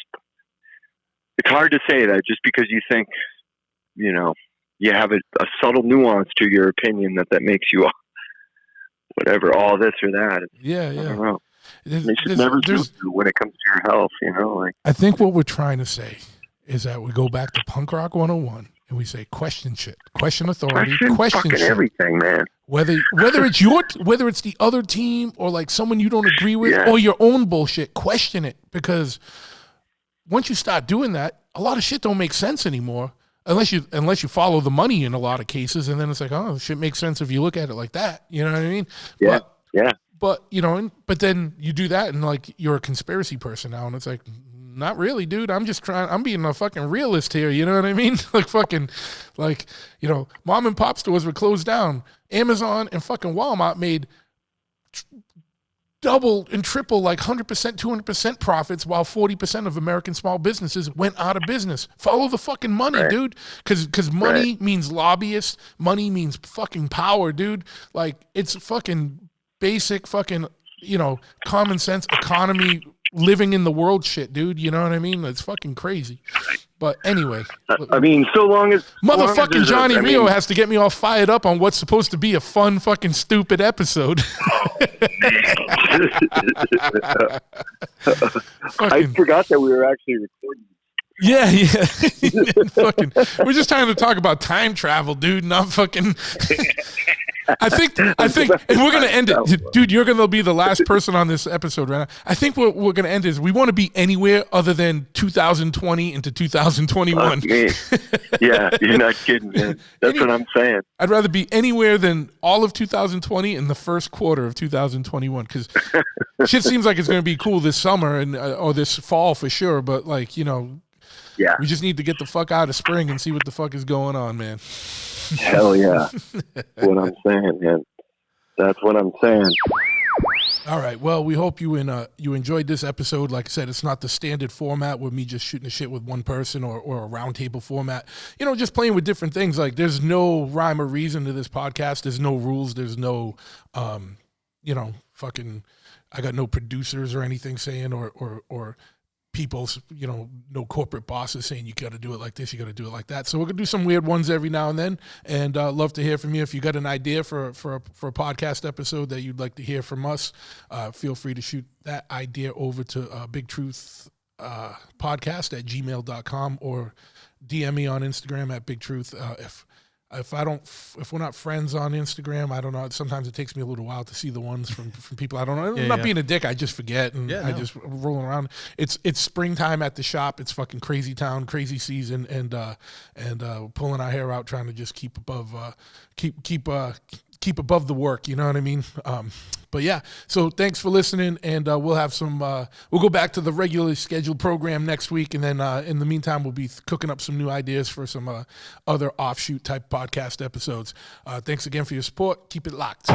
hard to say that just because you think, you know, you have a subtle nuance to your opinion that makes you whatever, all this or that. I don't know. They should never do when it comes to your health. You know, like, I think what we're trying to say is that we go back to Punk Rock 101 and we say, question shit, question authority, question shit. Everything, man. Whether it's whether it's the other team or like someone you don't agree with or your own bullshit, question it, because once you start doing that, a lot of shit don't make sense anymore unless you follow the money in a lot of cases, and then it's like, oh, shit makes sense if you look at it like that. You know what I mean? But you know, but then you do that and like you're a conspiracy person now, and it's like, not really, dude. I'm being a fucking realist here. You know what I mean? Like, fucking, like, you know, mom and pop stores were closed down. Amazon and fucking Walmart made double and triple, like 100%, 200% profits, while 40% of American small businesses went out of business. Follow the fucking money, dude. Because money means lobbyists. Money means fucking power, dude. Like, it's fucking basic fucking, you know, common sense economy, living in the world shit, dude. You know what I mean? It's fucking crazy. But anyway, I mean, so long as motherfucking Johnny Rioux has to get me all fired up on what's supposed to be a fun fucking stupid episode. I forgot that we were actually recording. Yeah. Fucking, we're just trying to talk about time travel, dude. Not fucking. I think, and we're gonna end it, dude. You're gonna be the last person on this episode right now. I think what we're gonna end is we want to be anywhere other than 2020 into 2021. Yeah, you're not kidding, man. That's what I'm saying. I'd rather be anywhere than all of 2020 and the first quarter of 2021, because shit seems like it's gonna be cool this summer and or this fall for sure. But like, you know, we just need to get the fuck out of spring and see what the fuck is going on, man. Hell yeah. What I'm saying, man. That's what I'm saying. All right. Well, we hope you enjoyed this episode. Like I said, it's not the standard format with me just shooting the shit with one person or a roundtable format. You know, just playing with different things. Like, there's no rhyme or reason to this podcast. There's no rules. There's no, you know, fucking, I got no producers or anything saying or people's, you know, no corporate bosses saying you got to do it like this, you got to do it like that. So we're gonna do some weird ones every now and then, and love to hear from you. If you got an idea for a podcast episode that you'd like to hear from us, feel free to shoot that idea over to Big Truth podcast at gmail.com or DM me on Instagram at Big Truth. If we're not friends on Instagram, I don't know. Sometimes it takes me a little while to see the ones from people I don't know. I'm not being a dick. I just forget and just rolling around. It's springtime at the shop. It's fucking crazy town, crazy season, and pulling our hair out, trying to just keep above the work. You know what I mean? But yeah. So thanks for listening, and we'll have some. We'll go back to the regularly scheduled program next week, and then in the meantime, we'll be cooking up some new ideas for some other offshoot type podcast episodes. Thanks again for your support. Keep it locked.